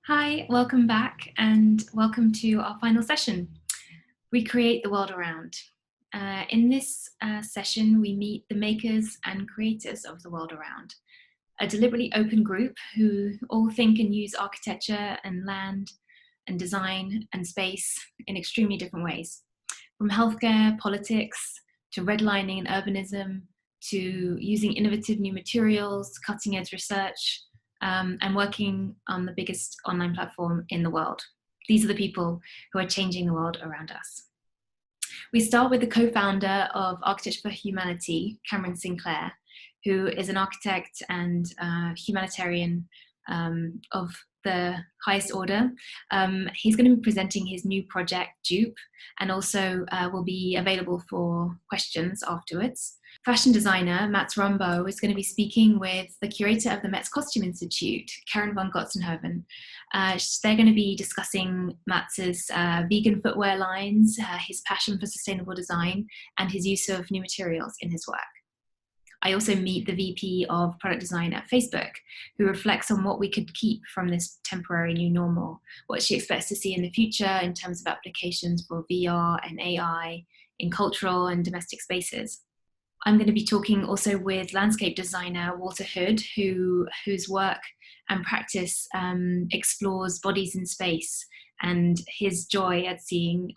Hi, welcome back and welcome to our final session. We create the world around. In this session, we meet the makers and creators of the world around, a deliberately open group who all think and use architecture and land and design and space in extremely different ways. From healthcare, politics, to redlining and urbanism, to using innovative new materials, cutting edge research, and working on the biggest online platform in the world. These are the people who are changing the world around us. We start with the co-founder of Architecture for Humanity, Cameron Sinclair, who is an architect and humanitarian of the highest order. He's going to be presenting his new project, Jupe, and also will be available for questions afterwards. Fashion designer Mats Rombaut is going to be speaking with the curator of the Met's Costume Institute, Karen van Godtsenhoven. They're going to be discussing Mats's vegan footwear lines, his passion for sustainable design, and his use of new materials in his work. I also meet the VP of product design at Facebook, who reflects on what we could keep from this temporary new normal, what she expects to see in the future in terms of applications for VR and AI in cultural and domestic spaces. I'm going to be talking also with landscape designer Walter Hood, whose work and practice explores bodies in space and his joy at seeing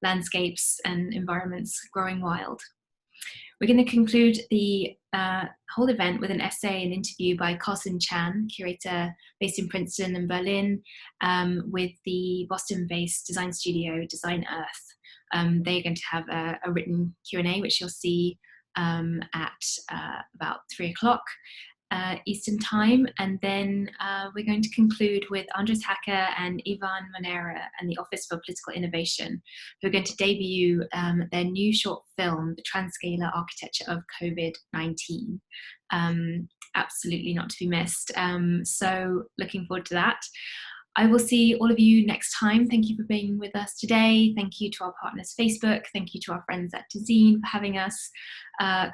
landscapes and environments growing wild. We're going to conclude the whole event with an essay and interview by Carson Chan, curator based in Princeton and Berlin, with the Boston-based design studio Design Earth. They're going to have a written Q&A, which you'll see at about 3 o'clock Eastern time. And then we're going to conclude with Andres Hacker and Ivan Monera and the Office for Political Innovation, who are going to debut their new short film, The Transcalar Architecture of COVID-19. Absolutely not to be missed. So looking forward to that. I will see all of you next time. Thank you for being with us today. Thank you to our partners, Facebook. Thank you to our friends at Dezeen for having us.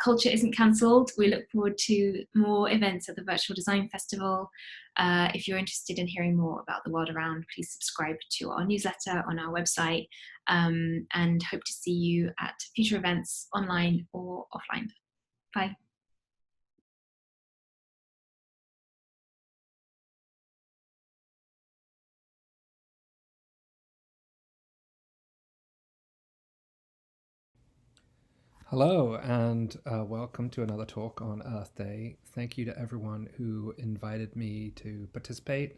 Culture isn't cancelled. We look forward to more events at the Virtual Design Festival. If you're interested in hearing more about the world around, please subscribe to our newsletter on our website, and hope to see you at future events online or offline. Bye. Hello, and welcome to another talk on Earth Day. Thank you to everyone who invited me to participate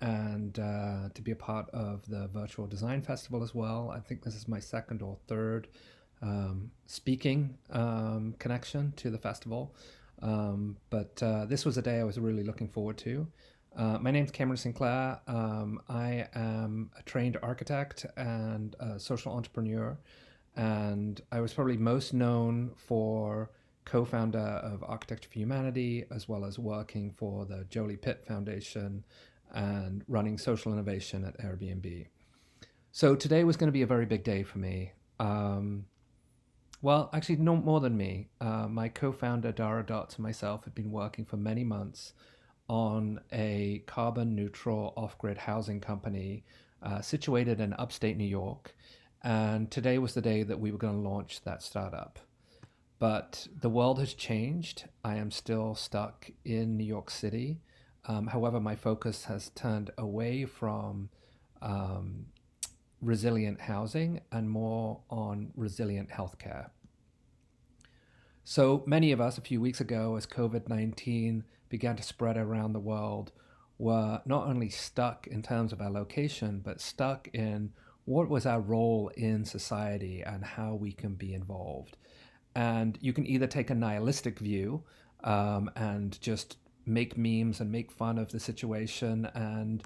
and to be a part of the Virtual Design Festival as well. I think this is my second or third speaking connection to the festival, but this was a day I was really looking forward to. My name's Cameron Sinclair. I am a trained architect and a social entrepreneur. And I was probably most known for co-founder of Architecture for Humanity, as well as working for the Jolie Pitt Foundation and running social innovation at Airbnb. So today was going to be a very big day for me. Well, actually, no more than me. My co-founder, Dara Dotz, and myself had been working for many months on a carbon neutral off-grid housing company situated in upstate New York. And today was the day that we were going to launch that startup. But the world has changed. I am still stuck in New York City. However, my focus has turned away from resilient housing and more on resilient healthcare. So many of us a few weeks ago, as COVID-19 began to spread around the world, were not only stuck in terms of our location, but stuck in what was our role in society and how we can be involved. And you can either take a nihilistic view and just make memes and make fun of the situation and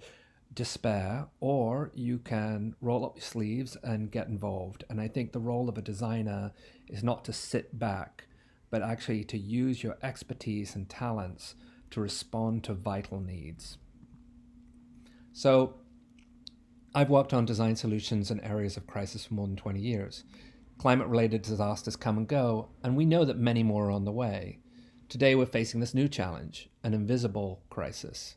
despair, or you can roll up your sleeves and get involved. And I think the role of a designer is not to sit back, but actually to use your expertise and talents to respond to vital needs. So I've worked on design solutions in areas of crisis for more than 20 years. Climate-related disasters come and go, and we know that many more are on the way. Today we're facing this new challenge, an invisible crisis.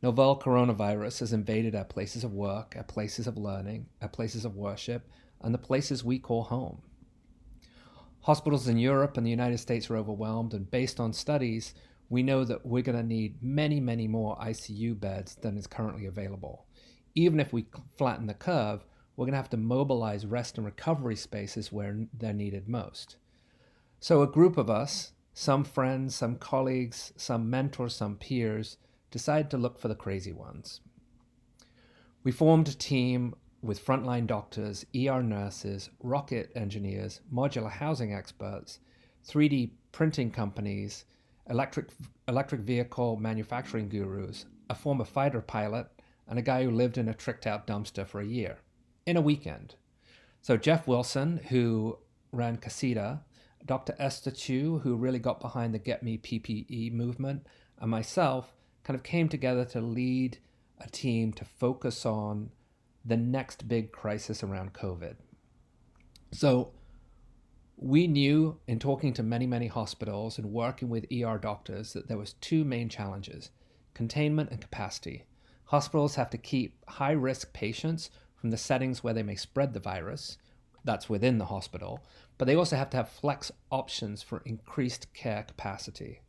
Novel coronavirus has invaded our places of work, our places of learning, our places of worship, and the places we call home. Hospitals in Europe and the United States are overwhelmed, and based on studies, we know that we're going to need many, many more ICU beds than is currently available. Even if we flatten the curve, we're going to have to mobilize rest and recovery spaces where they're needed most. So a group of us, some friends, some colleagues, some mentors, some peers, decided to look for the crazy ones. We formed a team with frontline doctors, ER nurses, rocket engineers, modular housing experts, 3D printing companies, electric vehicle manufacturing gurus, a former fighter pilot, and a guy who lived in a tricked-out dumpster for a year, in a weekend. So Jeff Wilson, who ran Casita, Dr. Esther Chu, who really got behind the Get Me PPE movement, and myself kind of came together to lead a team to focus on the next big crisis around COVID. So we knew in talking to many, many hospitals and working with ER doctors that there was two main challenges: containment and capacity. Hospitals have to keep high-risk patients from the settings where they may spread the virus, that's within the hospital, but they also have to have flex options for increased care capacity.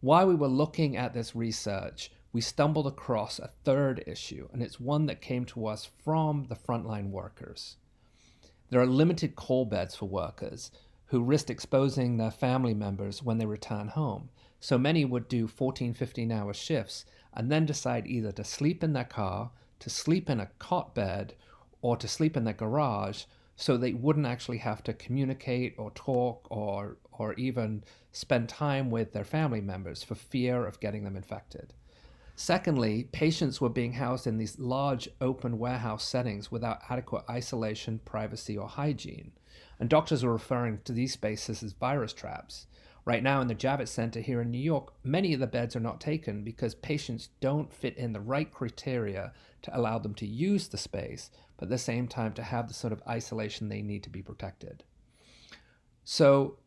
While we were looking at this research, we stumbled across a third issue, and it's one that came to us from the frontline workers. There are limited call beds for workers who risk exposing their family members when they return home. So many would do 14, 15-hour shifts and then decide either to sleep in their car, to sleep in a cot bed, or to sleep in their garage, so they wouldn't actually have to communicate or talk or even spend time with their family members for fear of getting them infected. Secondly, patients were being housed in these large open warehouse settings without adequate isolation, privacy, or hygiene. And doctors were referring to these spaces as virus traps. Right now in the Javits Center here in New York, many of the beds are not taken because patients don't fit in the right criteria to allow them to use the space, but at the same time to have the sort of isolation they need to be protected. So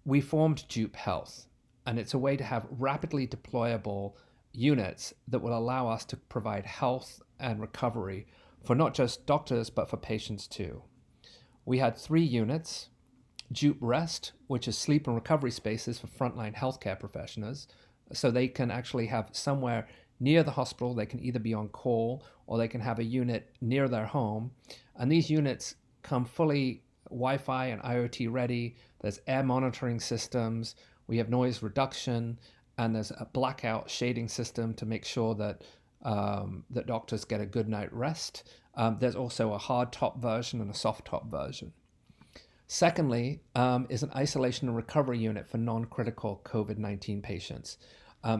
we formed Jupe Health, and it's a way to have rapidly deployable units that will allow us to provide health and recovery for not just doctors, but for patients too. We had 3 units: Jupe Rest, which is sleep and recovery spaces for frontline healthcare professionals, so they can actually have somewhere near the hospital. They can either be on call or they can have a unit near their home. And these units come fully Wi-Fi and IoT ready. There's air monitoring systems. We have noise reduction, and there's a blackout shading system to make sure that that doctors get a good night rest. There's also a hard top version and a soft top version. Secondly, is an isolation and recovery unit for non-critical COVID-19 patients.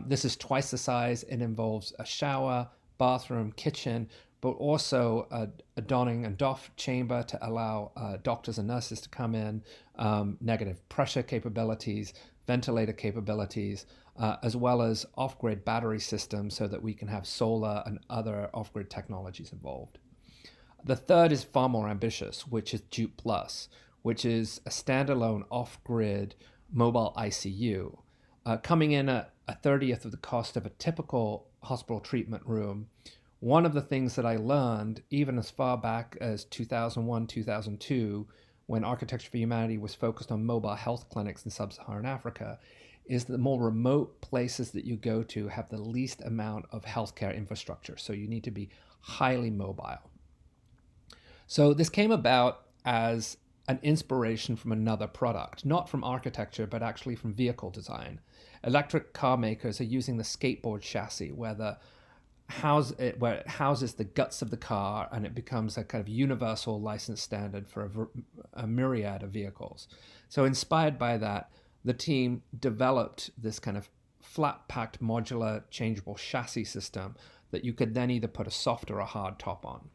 This is twice the size. It involves a shower, bathroom, kitchen, but also a donning and doff chamber to allow doctors and nurses to come in, negative pressure capabilities, ventilator capabilities, as well as off-grid battery systems so that we can have solar and other off-grid technologies involved. The third is far more ambitious, which is Jupe Plus, which is a standalone off-grid mobile ICU, coming in at a 30th of the cost of a typical hospital treatment room. One of the things that I learned, even as far back as 2001, 2002, when Architecture for Humanity was focused on mobile health clinics in sub-Saharan Africa, is that the more remote places that you go to have the least amount of healthcare infrastructure. So you need to be highly mobile. So this came about as an inspiration from another product, not from architecture, but actually from vehicle design. Electric car makers are using the skateboard chassis, where it houses the guts of the car, and it becomes a kind of universal license standard for a myriad of vehicles. So inspired by that, the team developed this kind of flat-packed modular changeable chassis system that you could then either put a soft or a hard top on.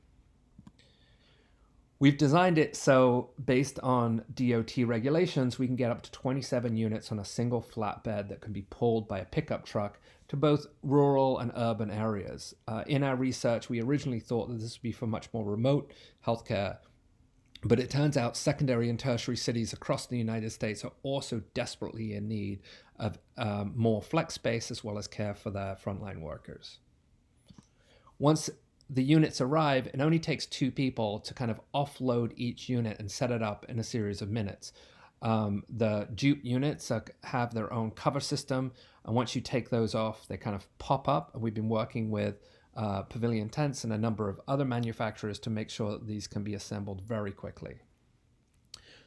We've designed it so, based on DOT regulations, we can get up to 27 units on a single flatbed that can be pulled by a pickup truck to both rural and urban areas. In our research, we originally thought that this would be for much more remote healthcare, but it turns out secondary and tertiary cities across the United States are also desperately in need of more flex space as well as care for their frontline workers. Once the units arrive, it only takes 2 people to kind of offload each unit and set it up in a series of minutes. The Jupe units have their own cover system, and once you take those off, they kind of pop up. And we've been working with Pavilion Tents and a number of other manufacturers to make sure that these can be assembled very quickly.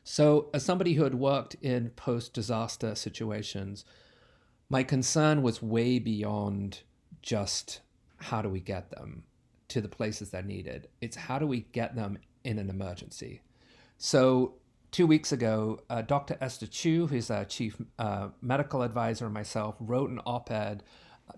So, as somebody who had worked in post-disaster situations, my concern was way beyond just how do we get them to the places they're needed. It's how do we get them in an emergency. So 2 weeks ago, Dr. Esther Chu, who's our chief medical advisor, and myself wrote an op-ed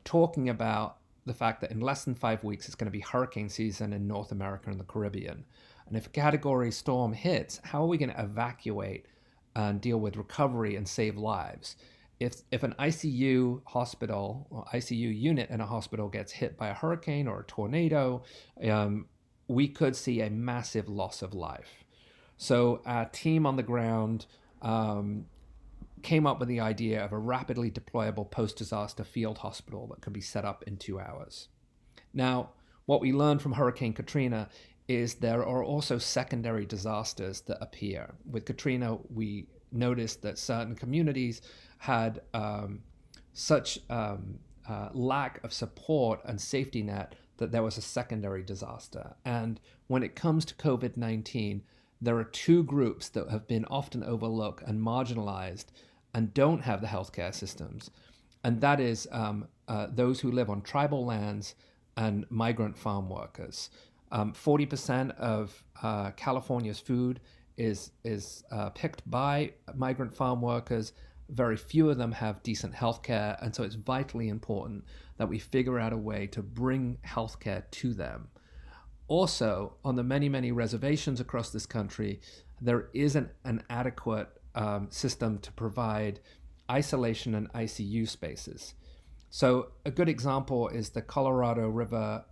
talking about the fact that in less than 5 weeks, it's going to be hurricane season in North America and the Caribbean. And if a category storm hits, how are we going to evacuate and deal with recovery and save lives? If an ICU hospital or ICU unit in a hospital gets hit by a hurricane or a tornado, we could see a massive loss of life. So our team on the ground came up with the idea of a rapidly deployable post-disaster field hospital that could be set up in 2 hours. Now, what we learned from Hurricane Katrina is there are also secondary disasters that appear. With Katrina, we noticed that certain communities had such lack of support and safety net that there was a secondary disaster. And when it comes to COVID-19, there are 2 groups that have been often overlooked and marginalized and don't have the healthcare systems. And that is those who live on tribal lands and migrant farm workers. 40% of California's food is picked by migrant farm workers. Very few of them have decent healthcare, and so it's vitally important that we figure out a way to bring healthcare to them. Also, on the many, many reservations across this country, there isn't an adequate system to provide isolation and ICU spaces. So a good example is the Colorado River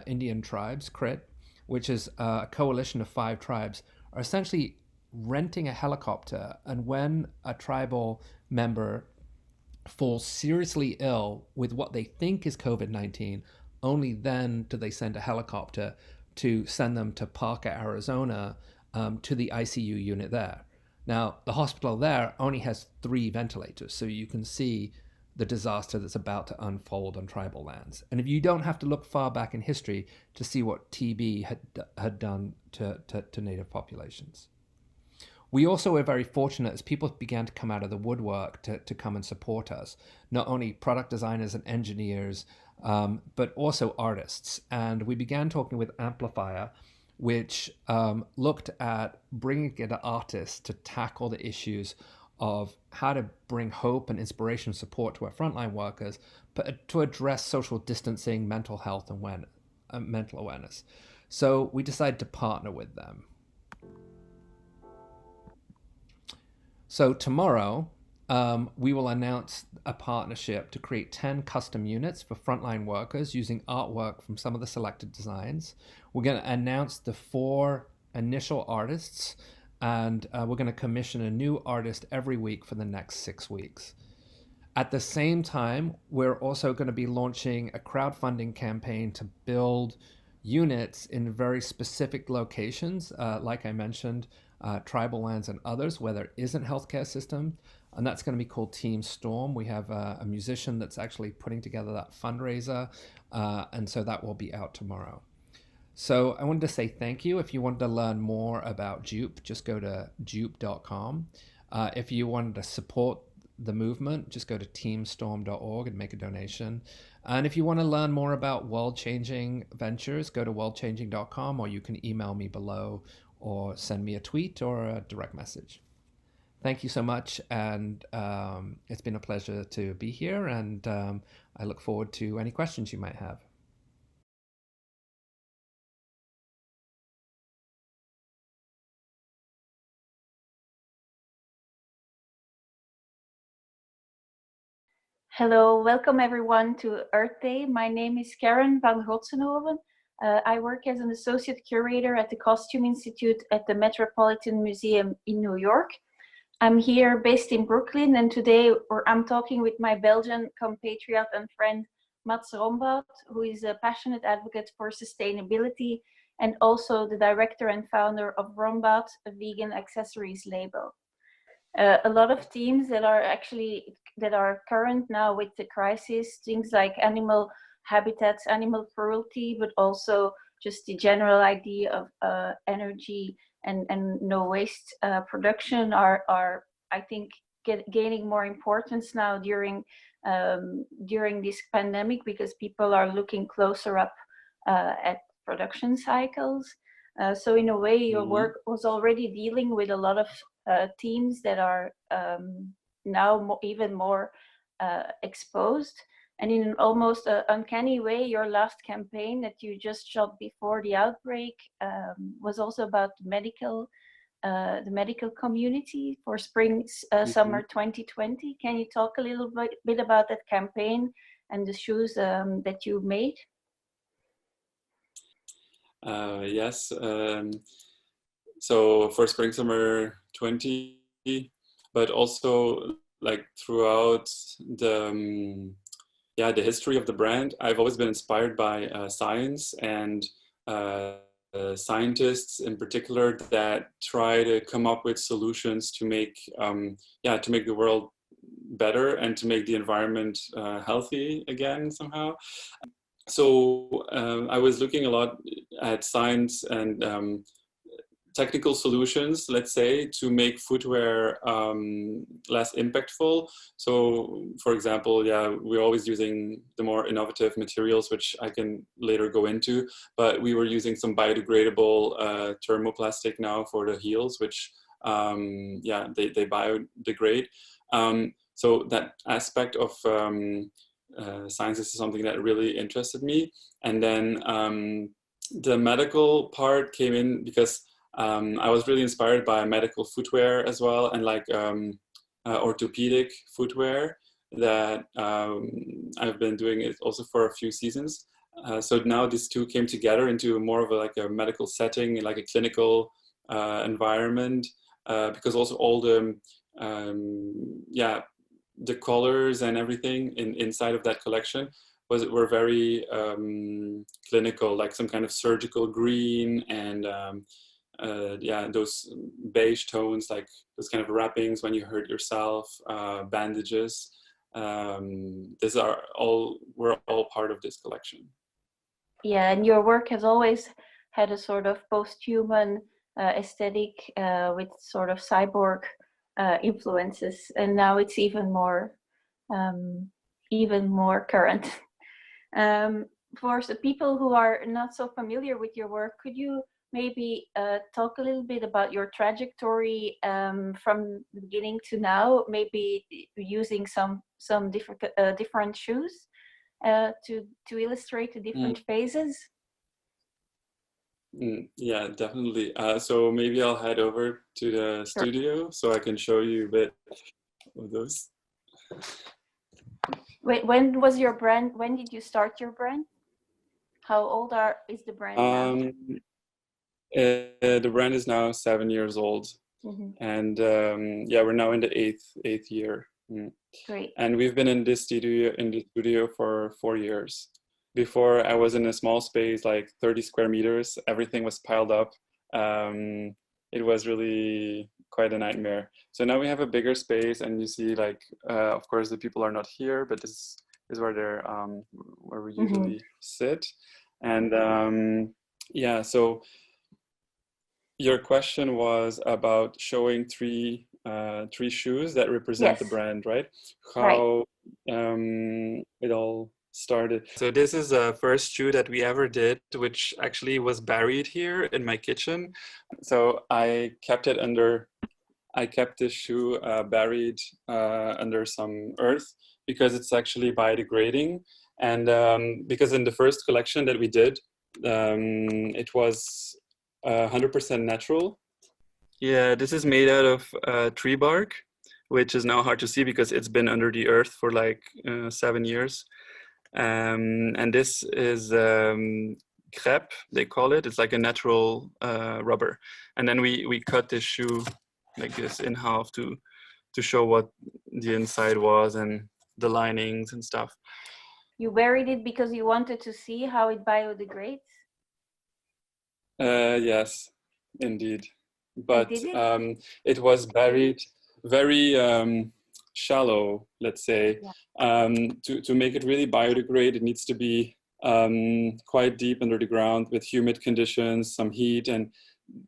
Indian tribes, CRIT, which is a coalition of 5 tribes, are essentially renting a helicopter, and when a tribal member falls seriously ill with what they think is COVID-19, only then do they send a helicopter to send them to Parker, Arizona, to the ICU unit there. Now, the hospital there only has 3 ventilators, so you can see the disaster that's about to unfold on tribal lands. And if you don't have to look far back in history to see what TB had done to native populations. We also were very fortunate as people began to come out of the woodwork to come and support us, not only product designers and engineers, but also artists. And we began talking with Amplifier, which looked at bringing together artists to tackle the issues of how to bring hope and inspiration and support to our frontline workers, but to address social distancing, mental health, and mental awareness. So we decided to partner with them. So tomorrow, we will announce a partnership to create 10 custom units for frontline workers using artwork from some of the selected designs. We're going to announce the 4 initial artists, and we're going to commission a new artist every week for the next 6 weeks. At the same time, we're also going to be launching a crowdfunding campaign to build units in very specific locations, like I mentioned, tribal lands and others where there isn't healthcare system, and that's going to be called Team Storm. We have a musician that's actually putting together that fundraiser, and so that will be out tomorrow. So I wanted to say thank you. If you wanted to learn more about Jupe, just go to jupe.com. If you wanted to support the movement, just go to teamstorm.org and make a donation. And if you want to learn more about world-changing ventures, go to worldchanging.com, or you can email me below or send me a tweet or a direct message. Thank you so much, and it's been a pleasure to be here, and I look forward to any questions you might have. Hello, welcome everyone to Earth Day. My name is Karen van Godtsenhoven. I work as an associate curator at the Costume Institute at the Metropolitan Museum in New York. I'm here based in Brooklyn, and today I'm talking with my Belgian compatriot and friend, Mats Rombaut, who is a passionate advocate for sustainability and also the director and founder of Rombaut, a vegan accessories label. A lot of themes that are current now with the crisis, things like animal habitats, animal cruelty, but also just the general idea of energy and no waste production are I think gaining more importance now during this pandemic, because people are looking closer up at production cycles. So in a way, your work was already dealing with a lot of themes that are now even more exposed. And in an almost uncanny way, your last campaign that you just shot before the outbreak was also about the medical community for spring, summer 2020. Can you talk a little bit about that campaign and the shoes that you made? Yes. So for spring, summer 20, but also like throughout the history of the brand, I've always been inspired by science and scientists in particular that try to come up with solutions to make the world better and to make the environment healthy again somehow. So I was looking a lot at science and technical solutions, let's say, to make footwear less impactful. So, for example, we're always using the more innovative materials, which I can later go into, but we were using some biodegradable thermoplastic now for the heels, which, they biodegrade. So that aspect of science is something that really interested me. And then the medical part came in because I was really inspired by medical footwear as well, and like orthopedic footwear that I've been doing it also for a few seasons. So now these two came together into more of a medical setting, like a clinical environment, because also all the colors and everything inside of that collection were very clinical, like some kind of surgical green and those beige tones, like those kind of wrappings when you hurt yourself, bandages. Were all part of this collection. Yeah, and your work has always had a sort of post-human aesthetic with sort of cyborg influences, and now it's even more current. For the people who are not so familiar with your work, could you maybe talk a little bit about your trajectory from the beginning to now, maybe using some different shoes to illustrate the different phases? Yeah, definitely. So maybe I'll head over to the studio so I can show you a bit of those. Wait, when was your brand? When did you start your brand? How old is the brand now? The brand is now 7 years old, and we're now in the eighth year. Great. And we've been in the studio for 4 years. Before, I was in a small space, like 30 square meters. Everything was piled up. It was really quite a nightmare. So now we have a bigger space, and you see, like, of course, the people are not here, but this is where they're where we usually sit. And so your question was about showing three shoes that represent the brand, right? How it all started. So this is the first shoe that we ever did, which actually was buried here in my kitchen. So I kept this shoe buried under some earth because it's actually biodegrading. And because in the first collection that we did, it was 100% natural. Yeah, this is made out of tree bark, which is now hard to see because it's been under the earth for like 7 years. And this is crepe, they call it. It's like a natural rubber. And then we cut this shoe like this in half to show what the inside was and the linings and stuff. You buried it because you wanted to see how it biodegrades? Yes, indeed. But did it? It was buried very shallow, let's say. Yeah. To make it really biodegrade, it needs to be quite deep under the ground with humid conditions, some heat, and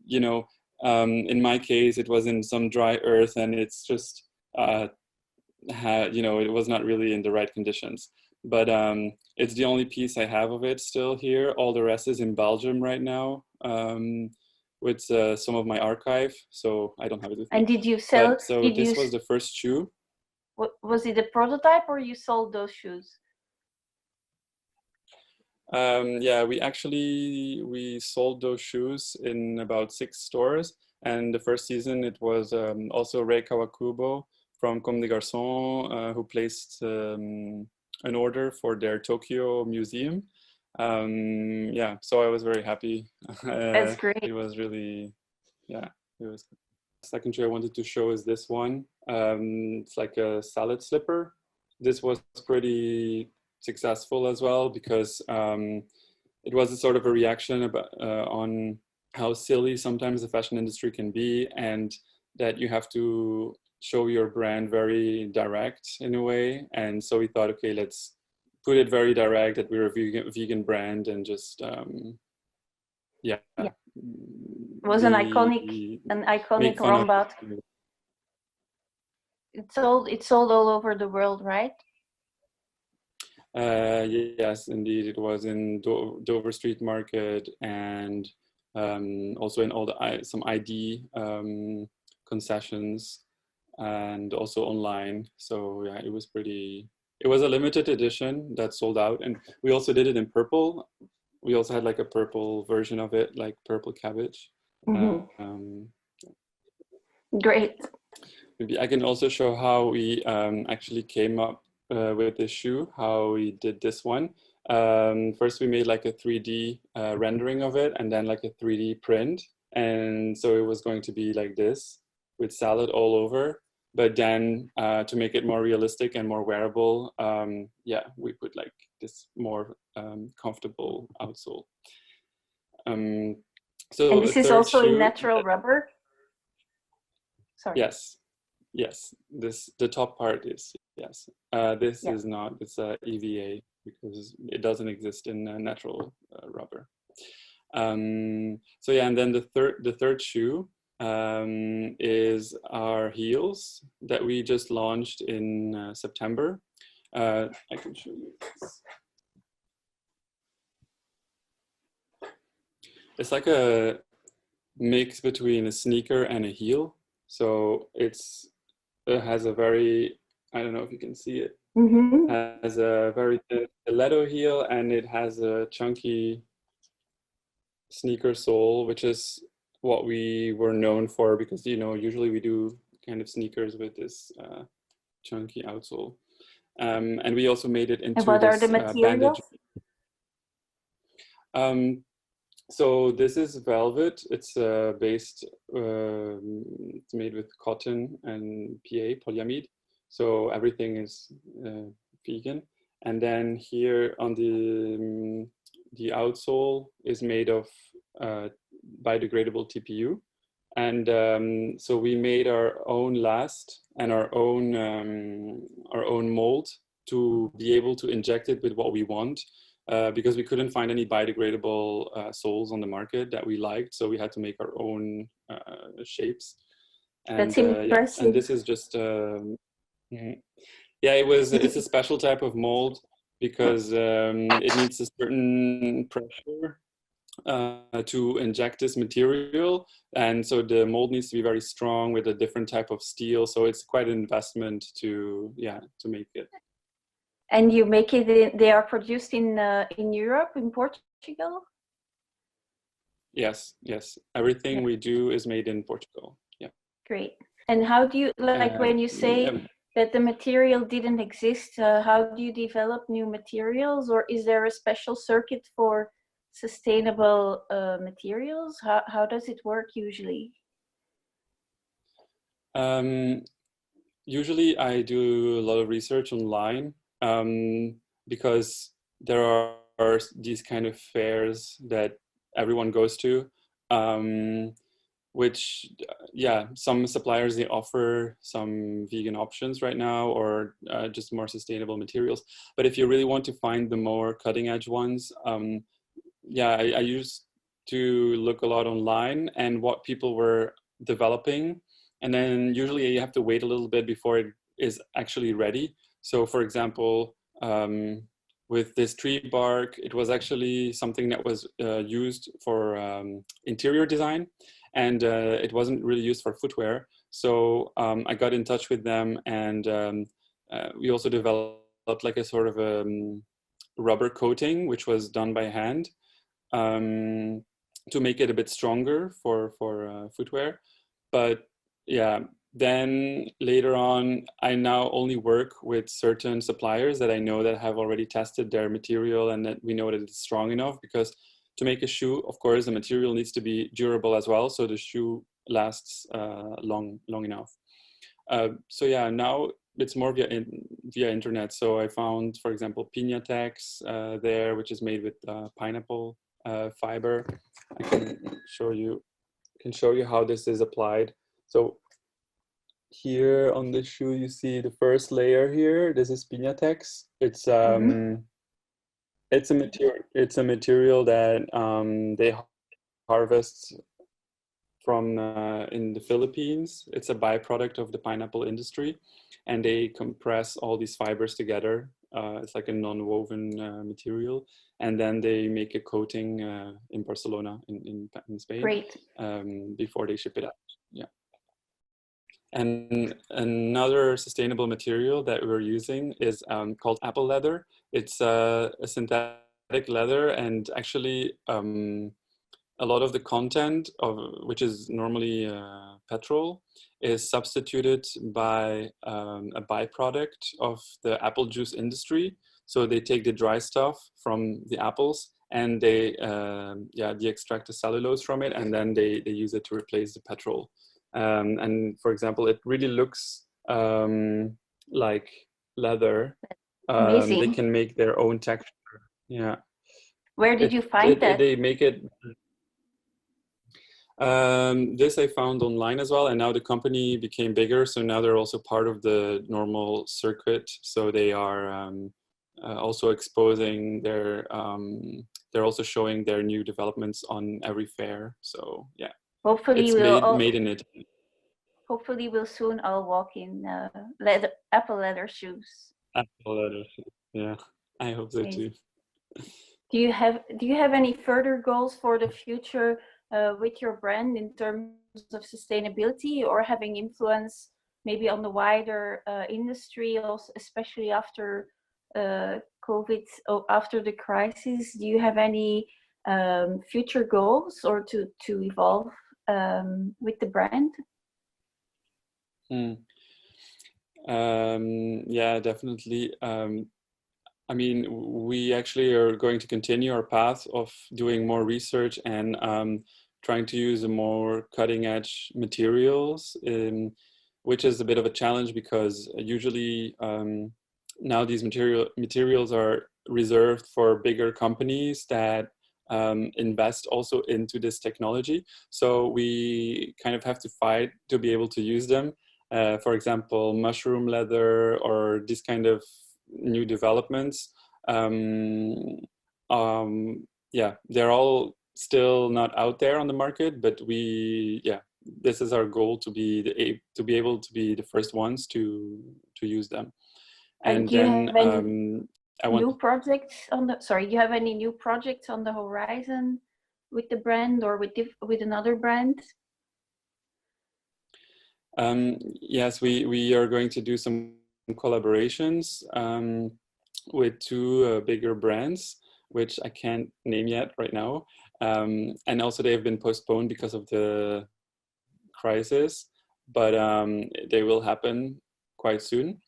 you know, in my case, it was in some dry earth, and it's just it was not really in the right conditions. But it's the only piece I have of it still here. All the rest is in Belgium right now, with some of my archive. So I don't have it with me. And did you sell? But, so this was the first shoe. Was it a prototype, or you sold those shoes? Yeah, we sold those shoes in about 6 stores. And the first season it was also Ray Kawakubo from Comme des Garçons, who placed an order for their Tokyo museum. Yeah, so I was very happy. That's great. It was really, yeah, it was good. Second shoe I wanted to show is this one. It's like a salad slipper. This was pretty successful as well because it was a sort of a reaction about, on how silly sometimes the fashion industry can be, and that you have to show your brand very direct in a way. And so we thought, okay, let's put it very direct that we're a vegan brand, and just yeah. It was an iconic Rombaut. It's sold all over the world, right? Yes, indeed. It was in Dover Street Market, and also in all some ID concessions, and also online. So yeah, it was a limited edition that sold out. And we also did it in purple. We also had like a purple version of it, like purple cabbage. Mm-hmm. Great. Maybe I can also show how we actually came up with this shoe, how we did this one. First we made like a 3D rendering of it, and then like a 3D print. And so it was going to be like this with salad all over. But then to make it more realistic and more wearable, yeah, we put like this more comfortable outsole. So and this is also in natural rubber? Sorry. Yes, the top part is, yes. This is not, it's a EVA because it doesn't exist in natural rubber. So yeah, and then the third shoe is our heels that we just launched in September. I can show you this. It's like a mix between a sneaker and a heel. So it has a very, I don't know if you can see it, has a very stiletto heel, and it has a chunky sneaker sole, which is what we were known for, because usually we do kind of sneakers with this chunky outsole, and we also made it into what this are the materials? So this is velvet. It's it's made with cotton and PA, polyamide. So everything is vegan. And then here on the outsole is made of biodegradable TPU. And so we made our own last and our own mold to be able to inject it with what we want. Because we couldn't find any biodegradable soles on the market that we liked, so we had to make our own shapes. And, that's impressive. and this is just, it's a special type of mold because it needs a certain pressure to inject this material, and so the mold needs to be very strong with a different type of steel. So it's quite an investment to make it. And you make it, they are produced in Europe, in Portugal? Yes. Everything we do is made in Portugal. Yeah. Great. And how do you, when you say that the material didn't exist, how do you develop new materials? Or is there a special circuit for sustainable materials? How does it work usually? Usually I do a lot of research online. because there are these kind of fairs that everyone goes to, which, yeah, some suppliers, they offer some vegan options right now, or just more sustainable materials. But if you really want to find the more cutting edge ones, yeah, I used to look a lot online and what people were developing. And then usually you have to wait a little bit before it is actually ready. So for example, with this tree bark, it was actually something that was used for interior design, and it wasn't really used for footwear. So I got in touch with them, and we also developed like a sort of a rubber coating, which was done by hand, to make it a bit stronger for footwear. But yeah, then later on, I now only work with certain suppliers that I know that have already tested their material and that we know that it's strong enough, because to make a shoe, of course, the material needs to be durable as well, so the shoe lasts long enough. So yeah, now it's more via internet. So I found, for example, Piñatex there, which is made with pineapple fiber. I can show you how this is applied. So here on the shoe, you see the first layer here. This is Piñatex. It's it's a material that they harvest from in the Philippines. It's a byproduct of the pineapple industry, and they compress all these fibers together. It's like a non-woven material, and then they make a coating in Barcelona, in Spain. Great. Before they ship it out. Yeah. And another sustainable material that we're using is called apple leather. It's a synthetic leather, and actually a lot of the content of which is normally petrol is substituted by a byproduct of the apple juice industry. So they take the dry stuff from the apples, and they extract the cellulose from it, and then they use it to replace the petrol. And for example, it really looks like leather. Amazing. They can make their own texture. Yeah. Where did you find that? They make it. This I found online as well, and now the company became bigger, so now they're also part of the normal circuit. So they are also exposing their. They're also showing their new developments on every fair. So yeah. Hopefully it's made in Italy. Hopefully we'll soon all walk in apple leather shoes. Apple leather shoes. Yeah, I hope so too. Do you have any further goals for the future with your brand in terms of sustainability, or having influence maybe on the wider industry, also, especially after COVID, or after the crisis? Do you have any future goals, or to evolve with the brand? Yeah, definitely. I mean, we actually are going to continue our path of doing more research and trying to use more cutting edge materials, which is a bit of a challenge, because usually now these materials are reserved for bigger companies that invest also into this technology. So we kind of have to fight to be able to use them. For example, mushroom leather, or this kind of new developments. Yeah, they're all still not out there on the market, but this is our goal, to be able to be the first ones to use them. And do you then have any new projects on the? Sorry, do you have any new projects on the horizon with the brand, or with another brand? Yes, we are going to do some collaborations with two bigger brands, which I can't name yet right now. And also they have been postponed because of the crisis, but they will happen quite soon.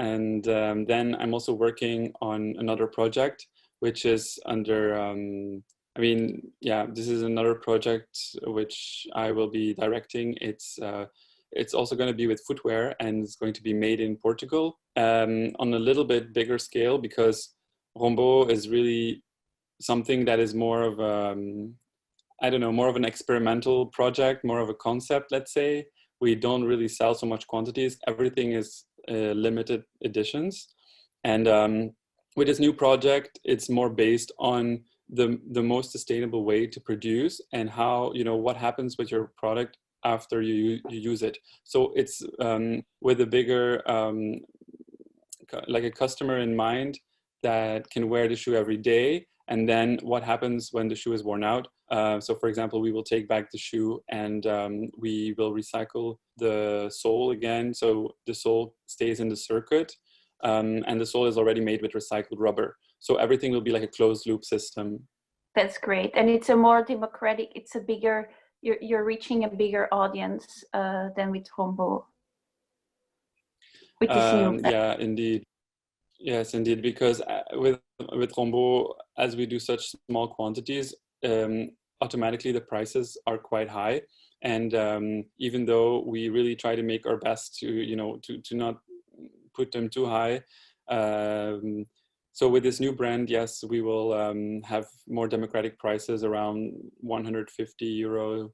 And then I'm also working on another project, which is under, I mean, yeah, this is another project which I will be directing. It's also going to be with footwear, and it's going to be made in Portugal on a little bit bigger scale, because Rombaut is really something that is more of I don't know, more of an experimental project, more of a concept, let's say. We don't really sell so much quantities. Everything is limited editions. And with this new project, it's more based on the most sustainable way to produce and how, you know, what happens with your product after you use it. So it's with a bigger, like a customer in mind that can wear the shoe every day. And then what happens when the shoe is worn out? So for example, we will take back the shoe and we will recycle the sole again. So the sole stays in the circuit and the sole is already made with recycled rubber. So everything will be like a closed loop system. That's great. And it's a more democratic, it's a bigger, you're reaching a bigger audience than with Rombaut. With this new. Yeah, indeed. Yes, indeed, because with Rombaut, as we do such small quantities, automatically the prices are quite high. And even though we really try to make our best to, you know, to not put them too high. So with this new brand, yes, we will have more democratic prices around 150 euro,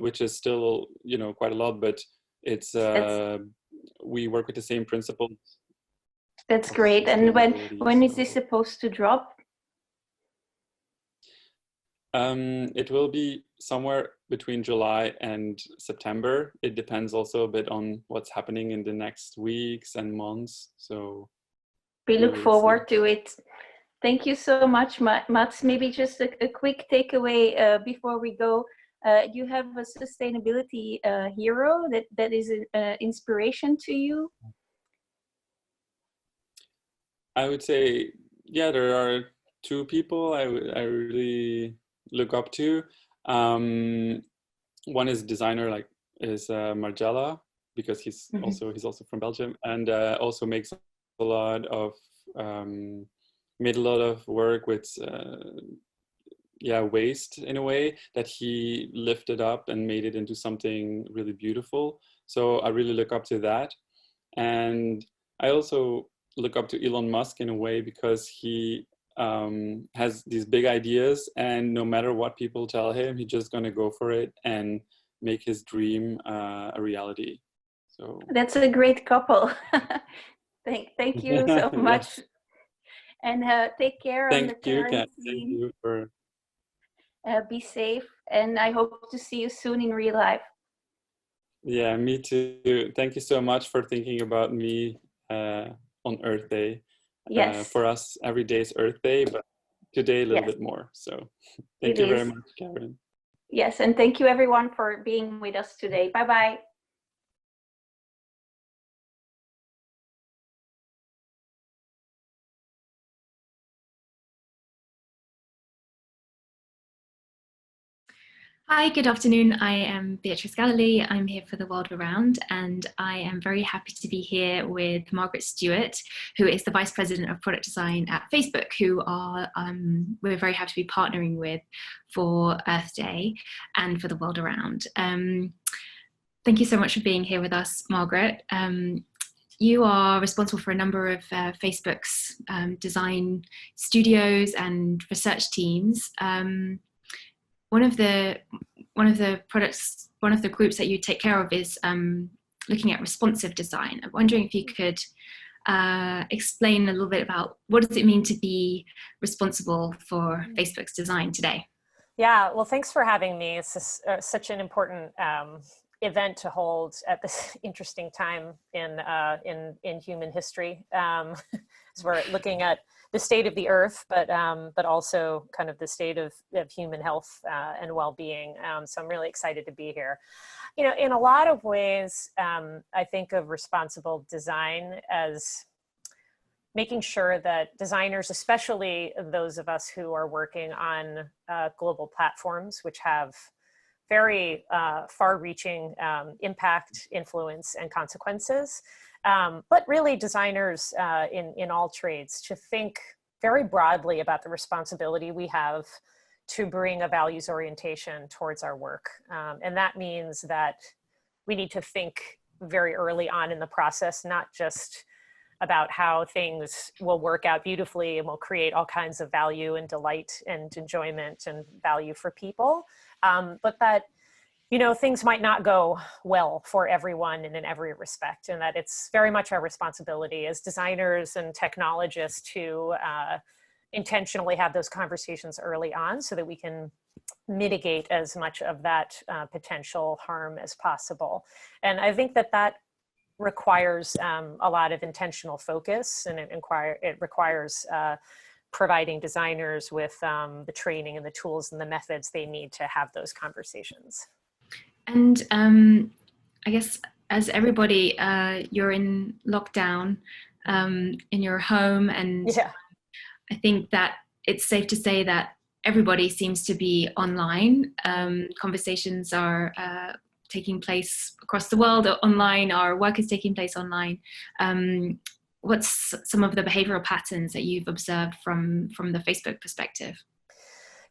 which is still, you know, quite a lot, but it's, we work with the same principles. That's great. And when is this supposed to drop? It will be somewhere between July and September. It depends also a bit on what's happening in the next weeks and months. So we look forward to it. Thank you so much, Mats. Maybe just a quick takeaway before we go. You have a sustainability hero that is an inspiration to you? I would say, yeah, there are two people I really look up to. One is designer, is Margella, because he's also from Belgium, and also makes a lot of made a lot of work with waste in a way that he lifted up and made it into something really beautiful. So I really look up to that, and I also look up to Elon Musk in a way because he has these big ideas, and no matter what people tell him, he's just going to go for it and make his dream a reality. So that's a great couple. Thank you so much. Yes. And take care on the quarantine. Thank you for. Be safe, and I hope to see you soon in real life. Yeah, me too. Thank you so much for thinking about me on Earth Day. Yes. For us, every day is Earth Day, but today a little bit more. So thank you very much, Karen. Yes, and thank you everyone for being with us today. Bye-bye. Hi, good afternoon. I am Beatrice Galilee. I'm here for the World Around, and I am very happy to be here with Margaret Stewart, who is the Vice President of Product Design at Facebook, who are we're very happy to be partnering with for Earth Day and for the World Around. Thank you so much for being here with us, Margaret. You are responsible for a number of Facebook's design studios and research teams. One of the groups that you take care of is looking at responsive design. I'm wondering if you could explain a little bit about what does it mean to be responsible for Facebook's design today? Yeah, well, thanks for having me. It's such an important event to hold at this interesting time in human history. So we're looking at the state of the earth, but also kind of the state of human health and well-being. So I'm really excited to be here. You know, in a lot of ways, I think of responsible design as making sure that designers, especially those of us who are working on global platforms, which have very far-reaching impact, influence, and consequences, but really designers in all trades, to think very broadly about the responsibility we have to bring a values orientation towards our work. And that means that we need to think very early on in the process, not just about how things will work out beautifully and will create all kinds of value and delight and enjoyment and value for people. But that, you know, things might not go well for everyone and in every respect, and that it's very much our responsibility as designers and technologists to intentionally have those conversations early on so that we can mitigate as much of that potential harm as possible. And I think that that requires a lot of intentional focus, and it requires providing designers with the training and the tools and the methods they need to have those conversations. And I guess as everybody, you're in lockdown in your home, and yeah. I think that it's safe to say that everybody seems to be online. Conversations are taking place across the world online. Our work is taking place online. What's some of the behavioral patterns that you've observed from the Facebook perspective?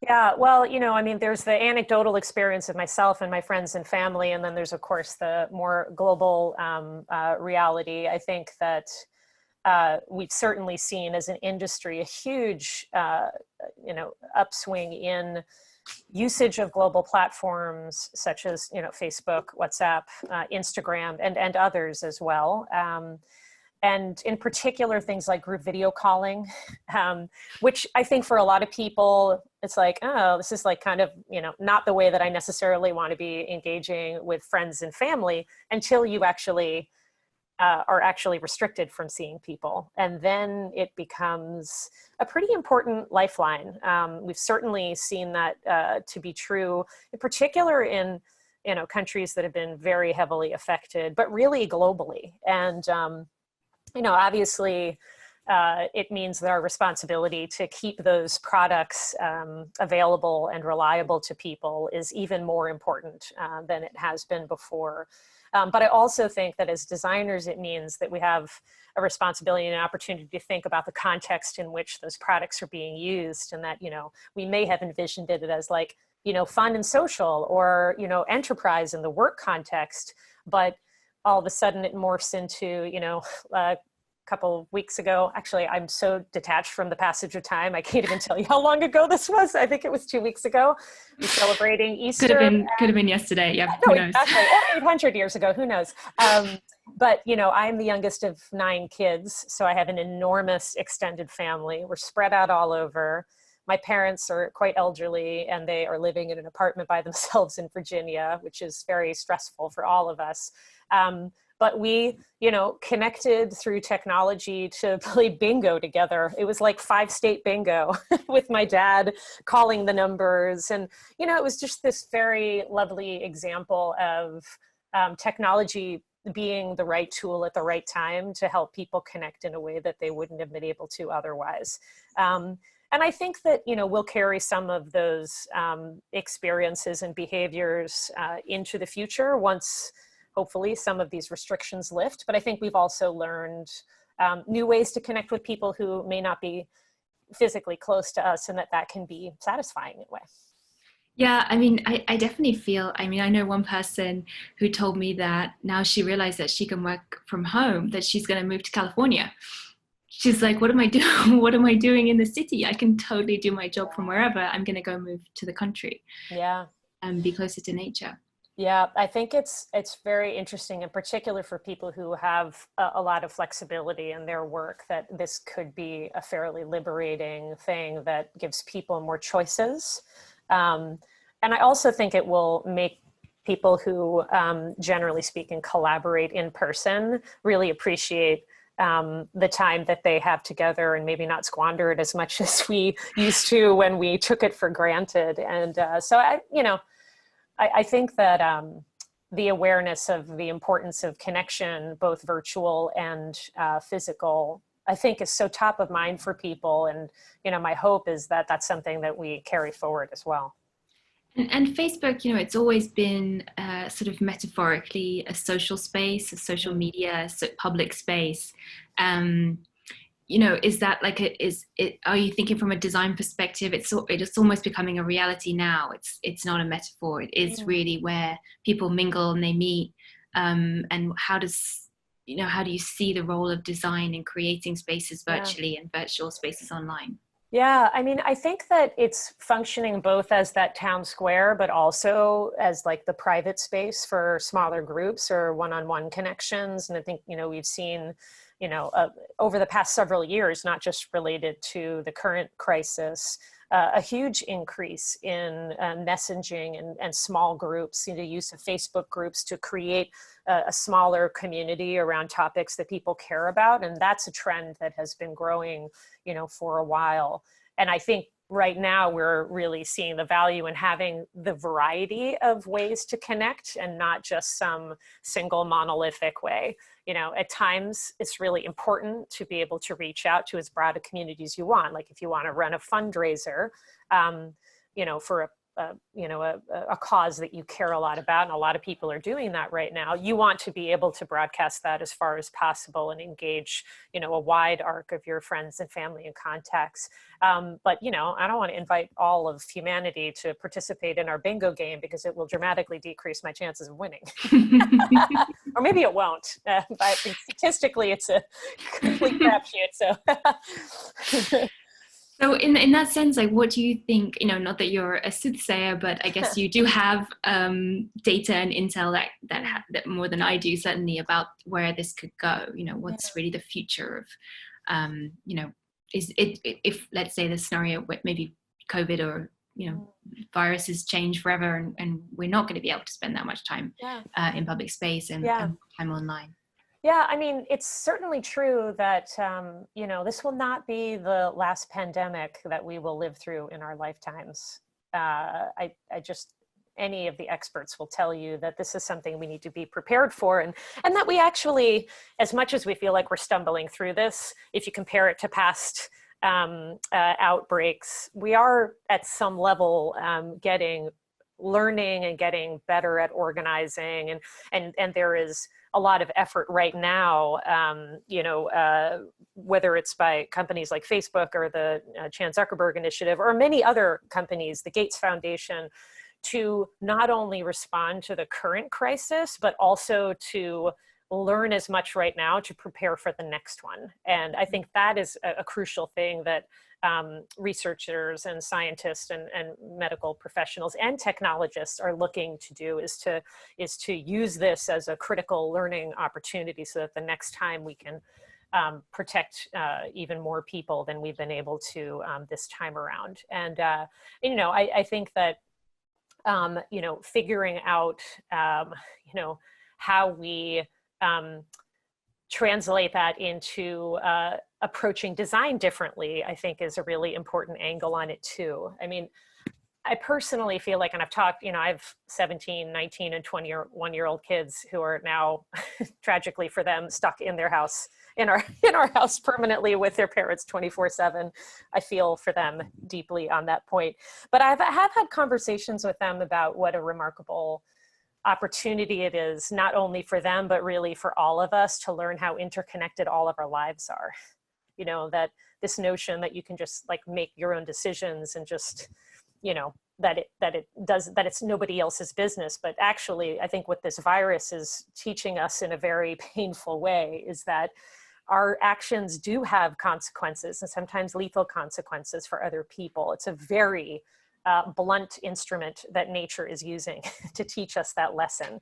Yeah, well, you know, I mean, there's the anecdotal experience of myself and my friends and family, and then there's, of course, the more global reality. I think that we've certainly seen as an industry a huge, you know, upswing in usage of global platforms such as, you know, Facebook, WhatsApp, Instagram, and others as well. And in particular, things like group video calling, which I think for a lot of people, it's like, oh, this is like kind of, you know, not the way that I necessarily want to be engaging with friends and family until you actually are actually restricted from seeing people. And then it becomes a pretty important lifeline. We've certainly seen that to be true, in particular in, you know, countries that have been very heavily affected, but really globally. And, you know, obviously, it means that our responsibility to keep those products available and reliable to people is even more important than it has been before. But I also think that as designers, it means that we have a responsibility and an opportunity to think about the context in which those products are being used, and that, you know, we may have envisioned it as like, you know, fun and social, or, you know, enterprise in the work context, but all of a sudden it morphs into, you know, a couple of weeks ago, actually, I'm so detached from the passage of time, I can't even tell you how long ago this was. I think it was 2 weeks ago. We're celebrating Easter. Could have been yesterday. Yeah, no, who knows? Exactly. Or 800 years ago, who knows? But, you know, I'm the youngest of 9 kids, so I have an enormous extended family. We're spread out all over. My parents are quite elderly, and they are living in an apartment by themselves in Virginia, which is very stressful for all of us. But we, you know, connected through technology to play bingo together. It was like 5-state bingo with my dad calling the numbers. And, you know, it was just this very lovely example of technology being the right tool at the right time to help people connect in a way that they wouldn't have been able to otherwise. And I think that, you know, we'll carry some of those experiences and behaviors into the future once, hopefully, some of these restrictions lift. But I think we've also learned new ways to connect with people who may not be physically close to us, and that can be satisfying in a way. Yeah, I mean, I definitely feel, I mean, I know one person who told me that now she realized that she can work from home, that she's going to move to California. She's like, what am I doing? What am I doing in the city? I can totally do my job from wherever. I'm going to go move to the country. Yeah. And be closer to nature. Yeah, I think it's very interesting, in particular for people who have a lot of flexibility in their work, that this could be a fairly liberating thing that gives people more choices. And I also think it will make people who, generally speaking, collaborate in person really appreciate the time that they have together, and maybe not squander it as much as we used to when we took it for granted. And so I think that the awareness of the importance of connection, both virtual and physical, I think is so top of mind for people. And, you know, my hope is that that's something that we carry forward as well. And Facebook, you know, it's always been sort of metaphorically a social space, a social media, public space. You know, is that like are you thinking from a design perspective? It's almost becoming a reality now. It's not a metaphor. It is really where people mingle and they meet. And how does how do you see the role of design in creating spaces virtually and virtual spaces online? Yeah, I mean, I think that it's functioning both as that town square, but also as like the private space for smaller groups or one-on-one connections. And I think, we've seen, over the past several years, not just related to the current crisis, a huge increase in messaging and small groups, the use of Facebook groups to create a smaller community around topics that people care about. And that's a trend that has been growing, for a while. And I think right now we're really seeing the value in having the variety of ways to connect and not just some single monolithic way. At times it's really important to be able to reach out to as broad a community as you want. Like if you want to run a fundraiser, for a cause that you care a lot about, and a lot of people are doing that right now, you want to be able to broadcast that as far as possible and engage, a wide arc of your friends and family and contacts. But, I don't want to invite all of humanity to participate in our bingo game because it will dramatically decrease my chances of winning. Or maybe it won't, but statistically it's a complete crapshoot. So. So in that sense, like, what do you think, not that you're a soothsayer, but I guess you do have data and intel that more than I do, certainly, about where this could go. What's really the future of, is it, if let's say the scenario where maybe COVID or, viruses change forever and we're not going to be able to spend that much time in public space and time online. Yeah, I mean, it's certainly true that, this will not be the last pandemic that we will live through in our lifetimes. Any of the experts will tell you that this is something we need to be prepared for, and that we actually, as much as we feel like we're stumbling through this, if you compare it to past outbreaks, we are at some level learning and getting better at organizing, and there is a lot of effort right now, whether it's by companies like Facebook or the Chan Zuckerberg Initiative or many other companies, the Gates Foundation, to not only respond to the current crisis, but also to learn as much right now to prepare for the next one. And I think that is a crucial thing that researchers and scientists and medical professionals and technologists are looking to do, is to use this as a critical learning opportunity so that the next time we can protect even more people than we've been able to this time around. And, I think that, figuring out, how we translate that into approaching design differently, I think is a really important angle on it too. I mean, I personally feel like, and I've talked, I have 17, 19, and 21-year-old kids who are now, tragically for them, stuck in their house, in our house permanently with their parents 24/7. I feel for them deeply on that point. But I have had conversations with them about what a remarkable opportunity it is, not only for them, but really for all of us to learn how interconnected all of our lives are. That this notion that you can just like make your own decisions and just, that it's nobody else's business. But actually, I think what this virus is teaching us in a very painful way is that our actions do have consequences, and sometimes lethal consequences for other people. It's a very blunt instrument that nature is using to teach us that lesson.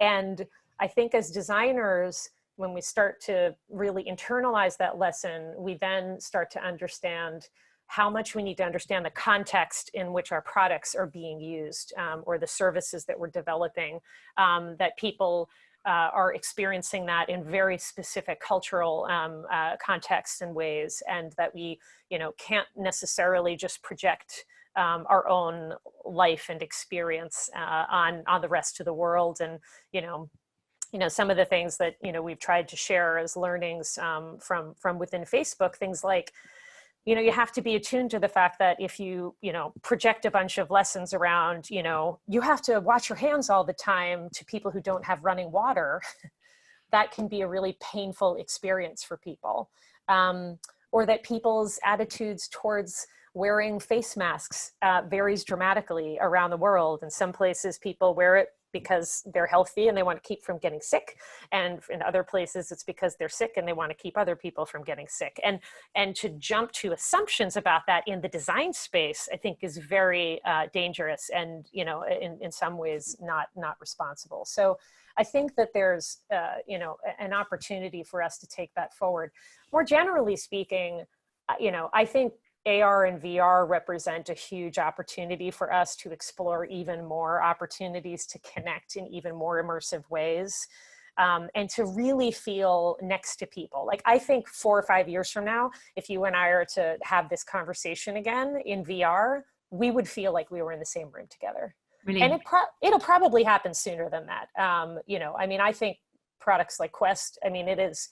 And I think as designers, when we start to really internalize that lesson, we then start to understand how much we need to understand the context in which our products are being used, or the services that we're developing, that people are experiencing that in very specific cultural contexts and ways, and that we can't necessarily just project our own life and experience on the rest of the world. And some of the things that we've tried to share as learnings from within Facebook, things like you have to be attuned to the fact that if you project a bunch of lessons around you have to wash your hands all the time to people who don't have running water, that can be a really painful experience for people, or that people's attitudes towards wearing face masks varies dramatically around the world. In some places, people wear it because they're healthy and they want to keep from getting sick. And in other places, it's because they're sick and they want to keep other people from getting sick. And to jump to assumptions about that in the design space, I think is very dangerous and, you know, in some ways not responsible. So I think that there's, you know, an opportunity for us to take that forward. More generally speaking, you know, I think AR and VR represent a huge opportunity for us to explore even more opportunities to connect in even more immersive ways, and to really feel next to people. Like, I think 4 or 5 years from now, if you and I are to have this conversation again in VR, we would feel like we were in the same room together. Really? And it'll probably happen sooner than that. You know, I mean, I think products like Quest, I mean, it is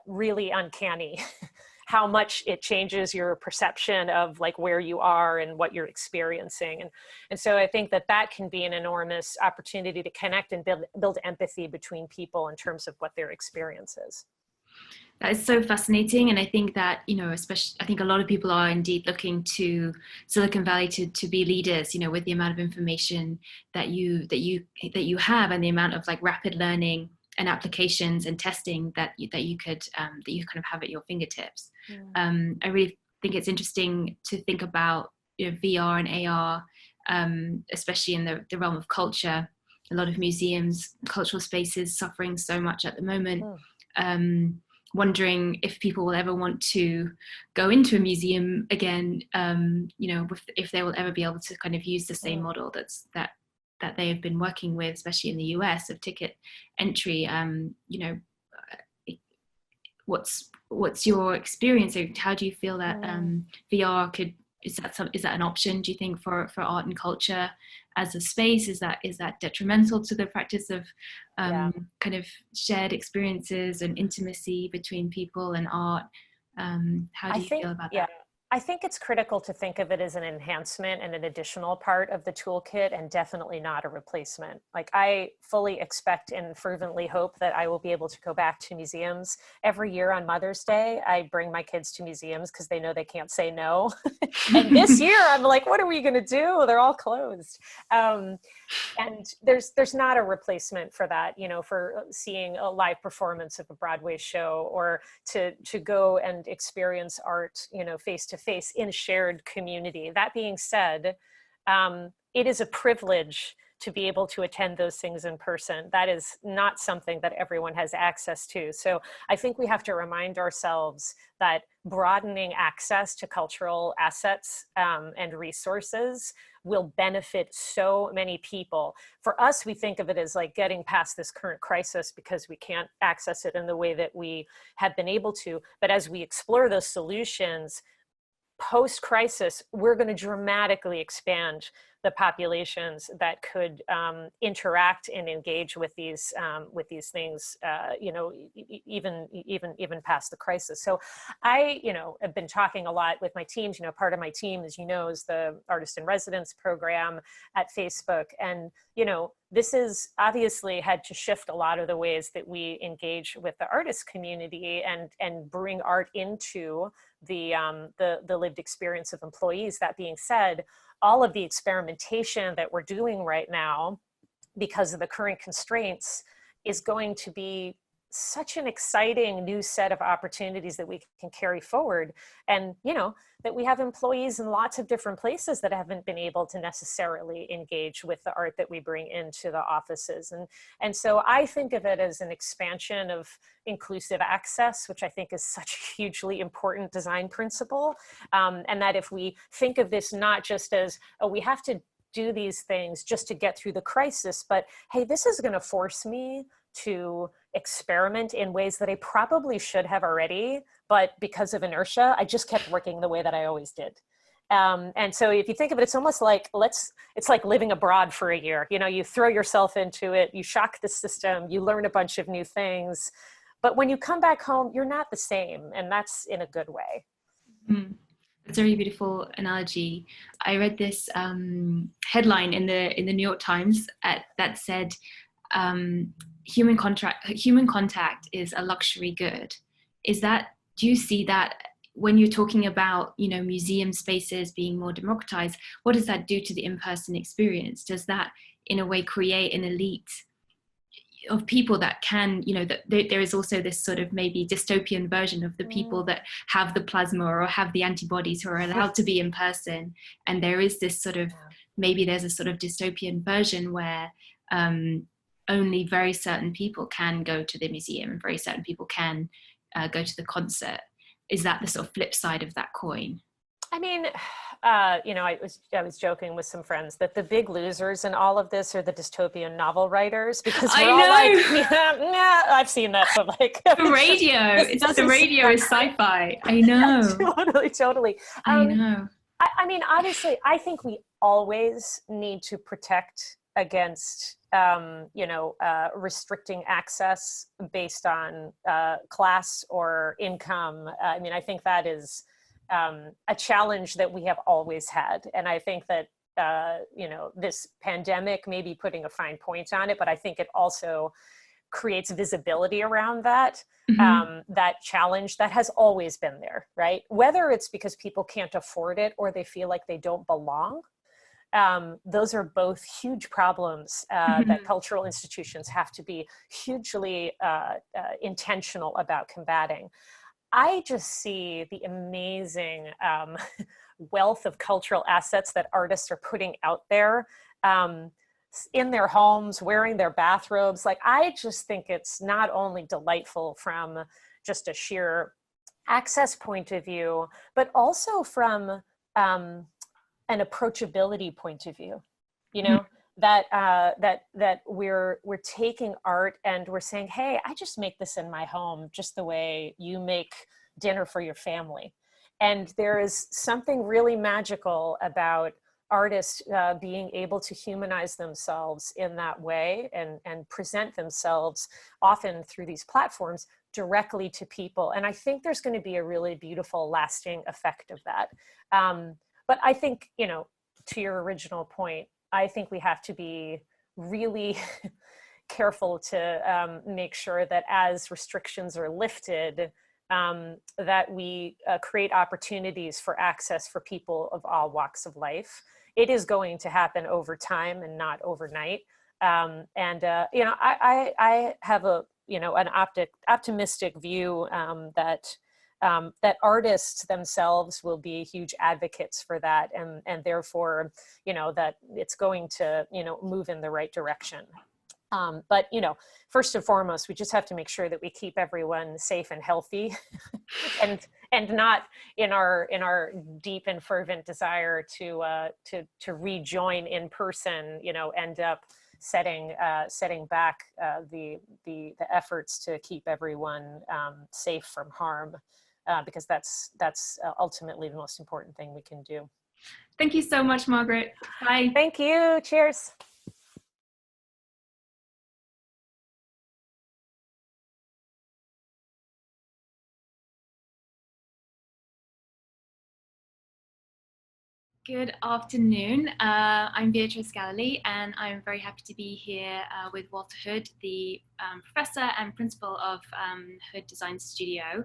really uncanny how much it changes your perception of like where you are and what you're experiencing. And so I think that that can be an enormous opportunity to connect and build empathy between people in terms of what their experience is. That is so fascinating. And I think that, you know, especially, I think a lot of people are indeed looking to Silicon Valley to be leaders, you know, with the amount of information that you have and the amount of like rapid learning and applications and testing that you could that you kind of have at your fingertips. I really think it's interesting to think about, you know, VR and AR, especially in the realm of culture. A lot of museums, cultural spaces suffering so much at the moment. Wondering if people will ever want to go into a museum again, you know, if they will ever be able to kind of use the same model that they have been working with, especially in the US, of ticket entry. You know, what's your experience? How do you feel that VR is that an option, do you think, for art and culture as a space? Is that detrimental to the practice of kind of shared experiences and intimacy between people and art? How do you feel about that? I think it's critical to think of it as an enhancement and an additional part of the toolkit, and definitely not a replacement. Like, I fully expect and fervently hope that I will be able to go back to museums. Every year on Mother's Day, I bring my kids to museums because they know they can't say no. And this year I'm like, what are we going to do? They're all closed. And there's not a replacement for that, you know, for seeing a live performance of a Broadway show, or to go and experience art, you know, face to face in shared community. That being said, it is a privilege to be able to attend those things in person. That is not something that everyone has access to. So I think we have to remind ourselves that broadening access to cultural assets and resources will benefit so many people. For us, we think of it as like getting past this current crisis because we can't access it in the way that we have been able to. But as we explore those solutions, post-crisis, we're going to dramatically expand the populations that could interact and engage with these things, you know, even past the crisis. So I, you know, have been talking a lot with my teams. You know, part of my team, as you know, is the Artist in Residence program at Facebook, and you know, this has obviously had to shift a lot of the ways that we engage with the artist community and bring art into the lived experience of employees. That being said, all of the experimentation that we're doing right now, because of the current constraints, is going to be such an exciting new set of opportunities that we can carry forward. And, you know, that we have employees in lots of different places that haven't been able to necessarily engage with the art that we bring into the offices. And so I think of it as an expansion of inclusive access, which I think is such a hugely important design principle. And that if we think of this not just as, oh, we have to do these things just to get through the crisis, but hey, this is going to force me to experiment in ways that I probably should have already, but because of inertia, I just kept working the way that I always did. And so if you think of it, it's almost like, it's like living abroad for a year. You know, you throw yourself into it, you shock the system, you learn a bunch of new things, but when you come back home, you're not the same, and that's in a good way. Mm. That's a really beautiful analogy. I read this headline in the New York Times that said, human contact is a luxury good. Do you see that when you're talking about, you know, museum spaces being more democratized, what does that do to the in-person experience? Does that in a way create an elite of people that can, you know, that there is also this sort of maybe dystopian version of the people that have the plasma or have the antibodies who are allowed to be in person, and there is this sort of, maybe there's a sort of dystopian version where only very certain people can go to the museum and very certain people can go to the concert. Is that the sort of flip side of that coin? I mean, you know, I was joking with some friends that the big losers in all of this are the dystopian novel writers, because we're all like, yeah, I've seen that, but like the radio, it's the radio is sci-fi. I know. Totally. I know. I mean, obviously, I think we always need to protect against, you know, restricting access based on class or income. I mean, I think that is a challenge that we have always had. And I think that, you know, this pandemic may be putting a fine point on it, but I think it also creates visibility around that, that challenge that has always been there, right? Whether it's because people can't afford it or they feel like they don't belong. Those are both huge problems that cultural institutions have to be hugely intentional about combating. I just see the amazing wealth of cultural assets that artists are putting out there in their homes, wearing their bathrobes. Like, I just think it's not only delightful from just a sheer access point of view, but also from an approachability point of view, you know, that we're taking art and we're saying, hey, I just make this in my home just the way you make dinner for your family. And there is something really magical about artists being able to humanize themselves in that way and present themselves often through these platforms directly to people. And I think there's going to be a really beautiful lasting effect of that. But I think, you know, to your original point, I think we have to be really careful to make sure that as restrictions are lifted, that we create opportunities for access for people of all walks of life. It is going to happen over time and not overnight. You know, I have a, you know, an optimistic view that that artists themselves will be huge advocates for that, and therefore, you know, that it's going to, you know, move in the right direction. But, you know, first and foremost, we just have to make sure that we keep everyone safe and healthy, and not in our deep and fervent desire to rejoin in person, you know, end up setting back the efforts to keep everyone safe from harm, because that's ultimately the most important thing we can do. Thank you so much, Margaret. Bye. Thank you. Cheers. Good afternoon. I'm Beatrice Galilee, and I'm very happy to be here with Walter Hood, the professor and principal of Hood Design Studio.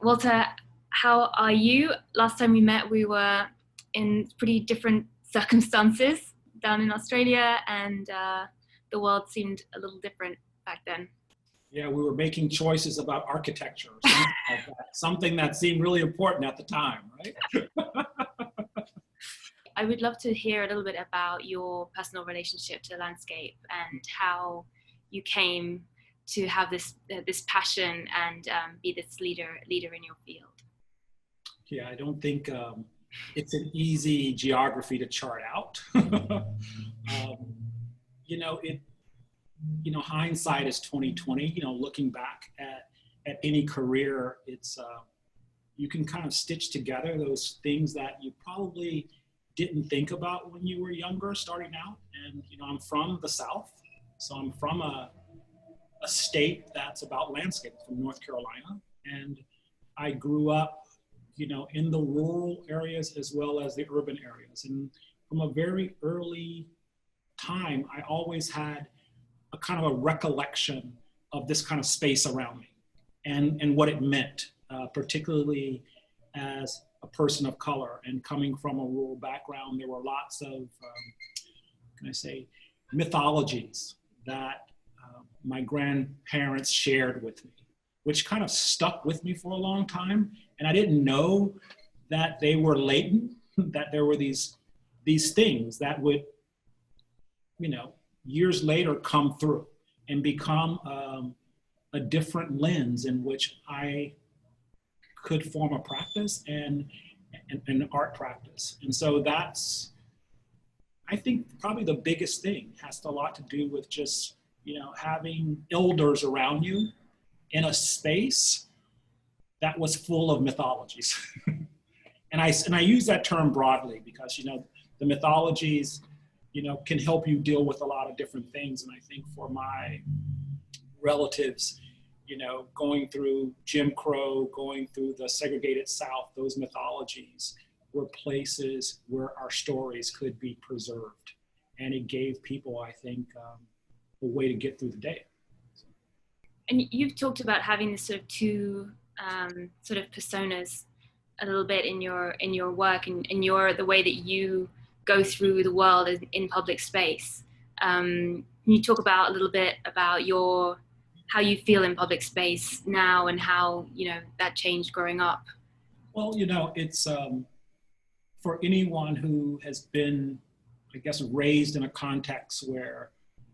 Walter, how are you? Last time we met, we were in pretty different circumstances down in Australia, and the world seemed a little different back then. Yeah, we were making choices about architecture, or something like that. Something that seemed really important at the time, right? I would love to hear a little bit about your personal relationship to the landscape and how you came to have this passion and be this leader in your field. Yeah, I don't think it's an easy geography to chart out. You know, you know, hindsight is 20/20. You know, looking back at any career, it's you can kind of stitch together those things that you probably didn't think about when you were younger, starting out. And you know, I'm from the South, so I'm from a state that's about landscape, from North Carolina, and I grew up, you know, in the rural areas as well as the urban areas. And from a very early time, I always had a kind of a recollection of this kind of space around me and what it meant particularly as a person of color and coming from a rural background. There were lots of, can I say, mythologies that my grandparents shared with me, which kind of stuck with me for a long time. And I didn't know that they were latent, that there were these things that would, you know, years later come through and become a different lens in which I could form a practice and an art practice. And so that's, I think, probably the biggest thing. Has a lot to do with just, you know, having elders around you in a space that was full of mythologies. and I use that term broadly because, you know, the mythologies, you know, can help you deal with a lot of different things. And I think for my relatives, you know, going through Jim Crow, going through the segregated South, those mythologies were places where our stories could be preserved. And it gave people, I think, a way to get through the day. And you've talked about having this sort of two sort of personas a little bit in your work and in the way that you go through the world in public space. Can you talk about a little bit about how you feel in public space now and how, you know, that changed growing up? Well, you know, it's for anyone who has been, I guess, raised in a context where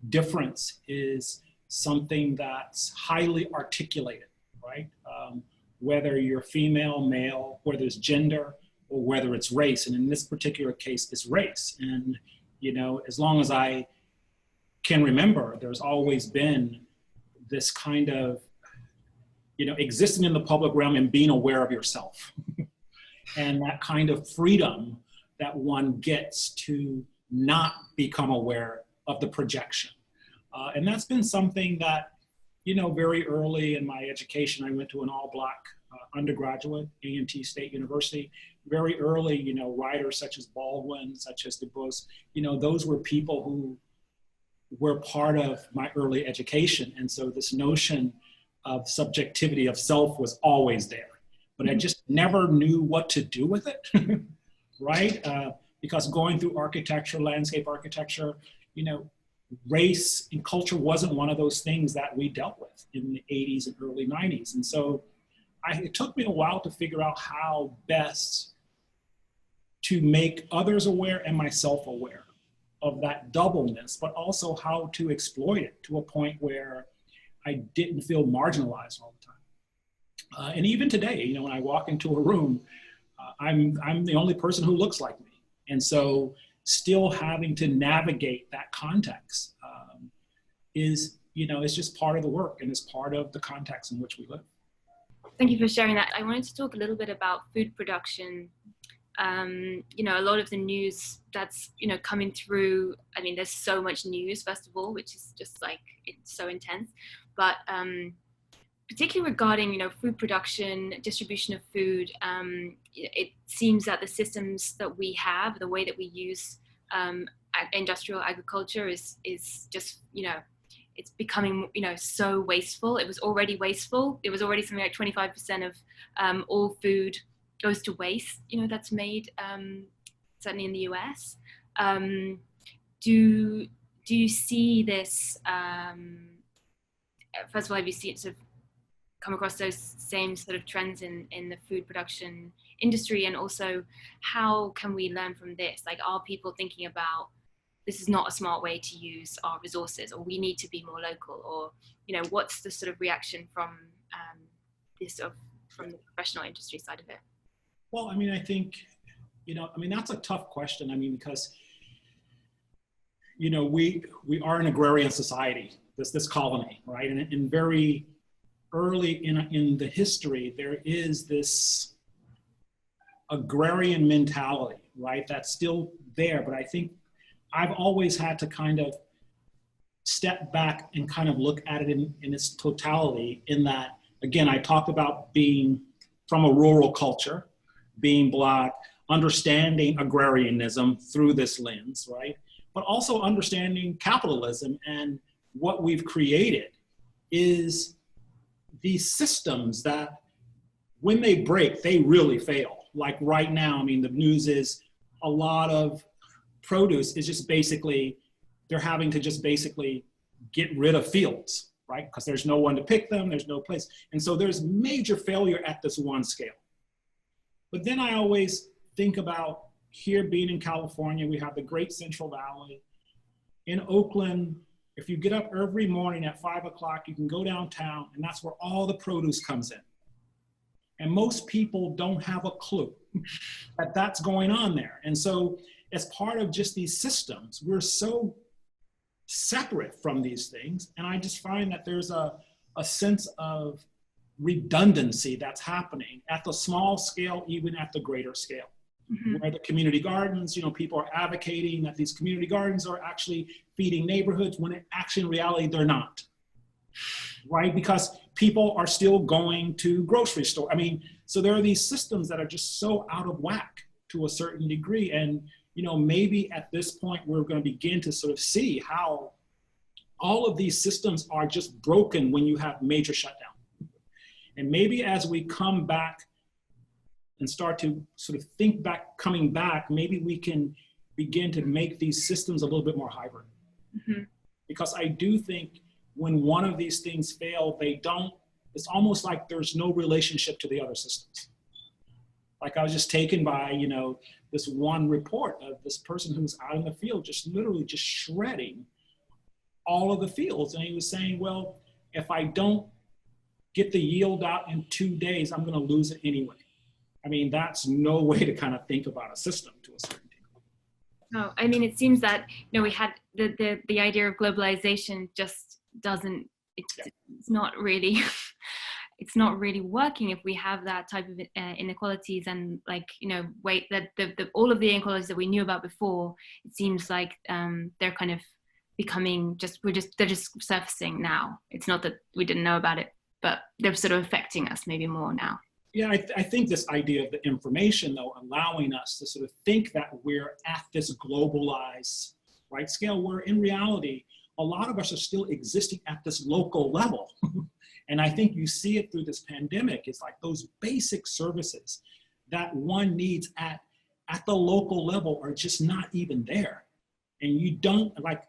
difference is something that's highly articulated, right? Whether you're female, male, whether it's gender, or whether it's race. And in this particular case, it's race. And, you know, as long as I can remember, there's always been this kind of, you know, existing in the public realm and being aware of yourself. And that kind of freedom that one gets to not become aware of the projection. And that's been something that, you know, very early in my education, I went to an all-Black undergraduate, A&T State University. Very early, you know, writers such as Baldwin, such as Du Bois, you know, those were people who were part of my early education. And so this notion of subjectivity of self was always there. But I just never knew what to do with it, right? Because going through architecture, landscape architecture, you know, race and culture wasn't one of those things that we dealt with in the 80s and early 90s. And so it took me a while to figure out how best to make others aware and myself aware of that doubleness, but also how to exploit it to a point where I didn't feel marginalized all the time. And even today, you know, when I walk into a room, I'm the only person who looks like me. And so still having to navigate that context is, you know, it's just part of the work and it's part of the context in which we live. Thank you for sharing that. I wanted to talk a little bit about food production. You know, a lot of the news that's, you know, coming through, I mean, there's so much news, first of all, which is just like, it's so intense, but particularly regarding, you know, food production, distribution of food, it seems that the systems that we have, the way that we use industrial agriculture is just, you know, it's becoming, you know, so wasteful. It was already wasteful. It was already something like 25% of all food goes to waste, you know, that's made, certainly in the US. Do you see this, first of all, have you seen sort of come across those same sort of trends in the food production industry? And also, how can we learn from this? Like, are people thinking about, this is not a smart way to use our resources, or we need to be more local, or, you know, what's the sort of reaction from from the professional industry side of it? Well, I mean, I think, you know, I mean, that's a tough question. I mean, because, you know, we are an agrarian society, this colony, right? And very early in the history, there is this agrarian mentality, right? That's still there, but I think I've always had to kind of step back and kind of look at it in its totality, in that, again, I talked about being from a rural culture, being Black, understanding agrarianism through this lens, right? But also understanding capitalism, and what we've created is these systems that when they break, they really fail. Like right now, I mean, the news is a lot of produce is just basically, they're having to just basically get rid of fields, right? Because there's no one to pick them, there's no place. And so there's major failure at this one scale. But then I always think about here being in California, we have the Great Central Valley. In Oakland, if you get up every morning at 5 o'clock, you can go downtown, and that's where all the produce comes in. And most people don't have a clue that that's going on there. And so as part of just these systems, we're so separate from these things. And I just find that there's a sense of redundancy that's happening at the small scale, even at the greater scale. Mm-hmm. Where the community gardens, you know, people are advocating that these community gardens are actually feeding neighborhoods when in reality they're not, right? Because people are still going to grocery store. I mean, so there are these systems that are just so out of whack to a certain degree. And, you know, maybe at this point we're going to begin to sort of see how all of these systems are just broken when you have major shutdown. And maybe as we come back and start to sort of think back, coming back, maybe we can begin to make these systems a little bit more hybrid. Mm-hmm. Because I do think when one of these things fail, it's almost like there's no relationship to the other systems. Like I was just taken by, you know, this one report of this person who was out in the field, just literally just shredding all of the fields. And he was saying, well, if I don't get the yield out in 2 days, I'm going to lose it anyway. I mean, that's no way to kind of think about a system to a certain degree. No, I mean, it seems that, you know, we had the idea of globalization just doesn't, it's not really, it's not really working if we have that type of inequalities and, like, you know, all of the inequalities that we knew about before, it seems like they're kind of becoming they're just surfacing now. It's not that we didn't know about it, but they're sort of affecting us maybe more now. Yeah, I think this idea of the information, though, allowing us to sort of think that we're at this globalized, right, scale, where in reality, a lot of us are still existing at this local level. And I think you see it through this pandemic. It's like those basic services that one needs at the local level are just not even there. And you don't, like,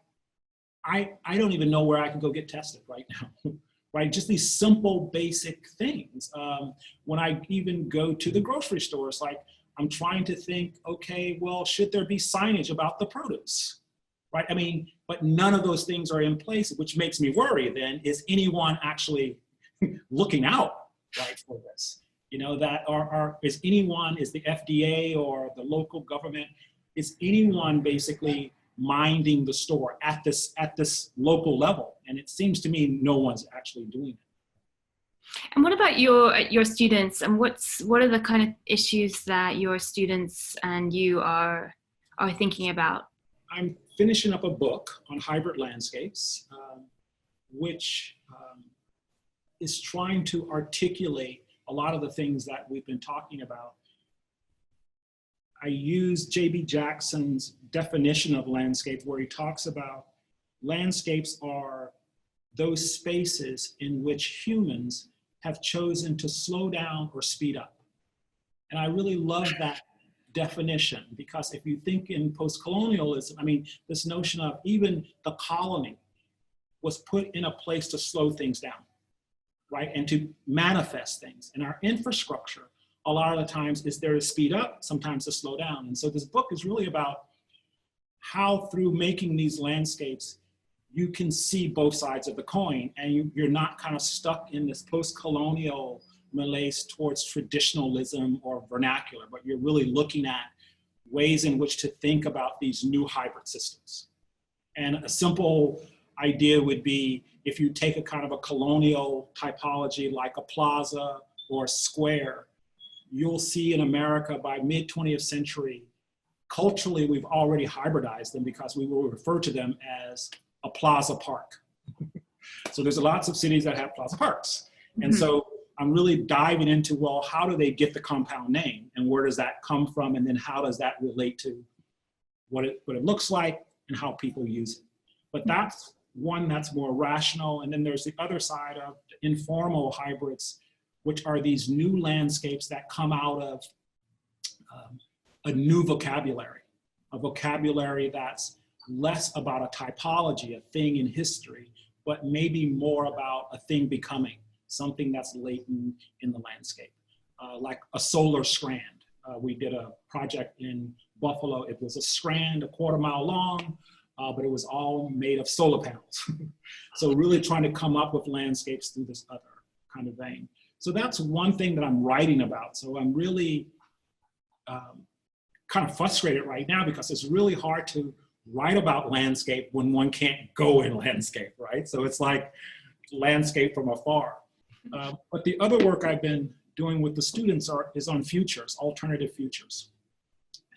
I don't even know where I can go get tested right now. Right, just these simple, basic things. When I even go to the grocery stores, like I'm trying to think, okay, well, should there be signage about the produce, right? I mean, but none of those things are in place, which makes me worry then, is anyone actually looking out, right, for this? You know, that is the FDA or the local government, is anyone basically minding the store at this local level? And it seems to me no one's actually doing it. And what about your students, and what are the kind of issues that your students and you are thinking about? I'm finishing up a book on hybrid landscapes, which is trying to articulate a lot of the things that we've been talking about. I use J.B. Jackson's definition of landscape, where he talks about landscapes are those spaces in which humans have chosen to slow down or speed up. And I really love that definition, because if you think in post-colonialism, I mean, this notion of even the colony was put in a place to slow things down, right? And to manifest things. And our infrastructure, a lot of the times, is there to speed up, sometimes to slow down. And so this book is really about how, through making these landscapes, you can see both sides of the coin, and you're not kind of stuck in this post-colonial malaise towards traditionalism or vernacular, but you're really looking at ways in which to think about these new hybrid systems. And a simple idea would be, if you take a kind of a colonial typology like a plaza or a square, you'll see in America by mid-20th century, culturally, we've already hybridized them, because we will refer to them as a plaza park. So there's lots of cities that have plaza parks. Mm-hmm. And so I'm really diving into, well, how do they get the compound name, and where does that come from? And then how does that relate to what it looks like and how people use it? But that's one that's more rational. And then there's the other side of informal hybrids, which are these new landscapes that come out of a new vocabulary, a vocabulary that's less about a typology, a thing in history, but maybe more about a thing becoming, something that's latent in the landscape, like a solar strand. We did a project in Buffalo. It was a strand, a 1/4 mile long, but it was all made of solar panels. So really trying to come up with landscapes through this other kind of vein. So that's one thing that I'm writing about. So I'm really kind of frustrated right now because it's really hard to write about landscape when one can't go in landscape, right? So it's like landscape from afar. But the other work I've been doing with the students is on futures, alternative futures.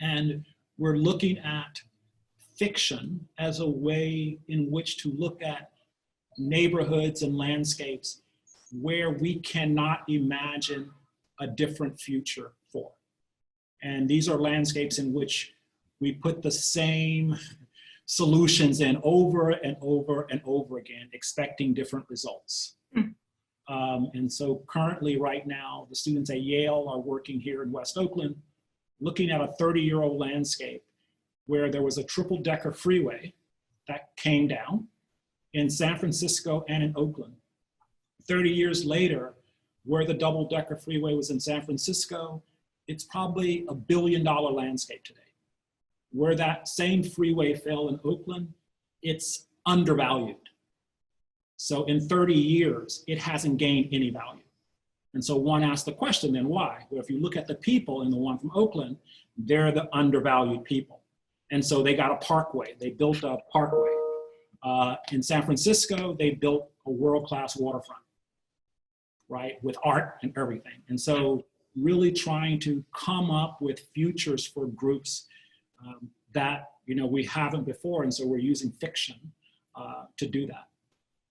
And we're looking at fiction as a way in which to look at neighborhoods and landscapes where we cannot imagine a different future for. And these are landscapes in which we put the same solutions in over and over and over again, expecting different results. And so currently right now, the students at Yale are working here in West Oakland, looking at a 30-year-old landscape where there was a triple-decker freeway that came down in San Francisco and in Oakland. 30 years later, where the double-decker freeway was in San Francisco, it's probably $1 billion landscape today. Where that same freeway fell in Oakland, it's undervalued. So in 30 years, it hasn't gained any value. And so one asks the question, then why? Well, if you look at the people in the one from Oakland, they're the undervalued people. And so they got a parkway. They built a parkway. In San Francisco, they built a world-class waterfront, right, with art and everything. And so really trying to come up with futures for groups that we haven't before. And so we're using fiction to do that.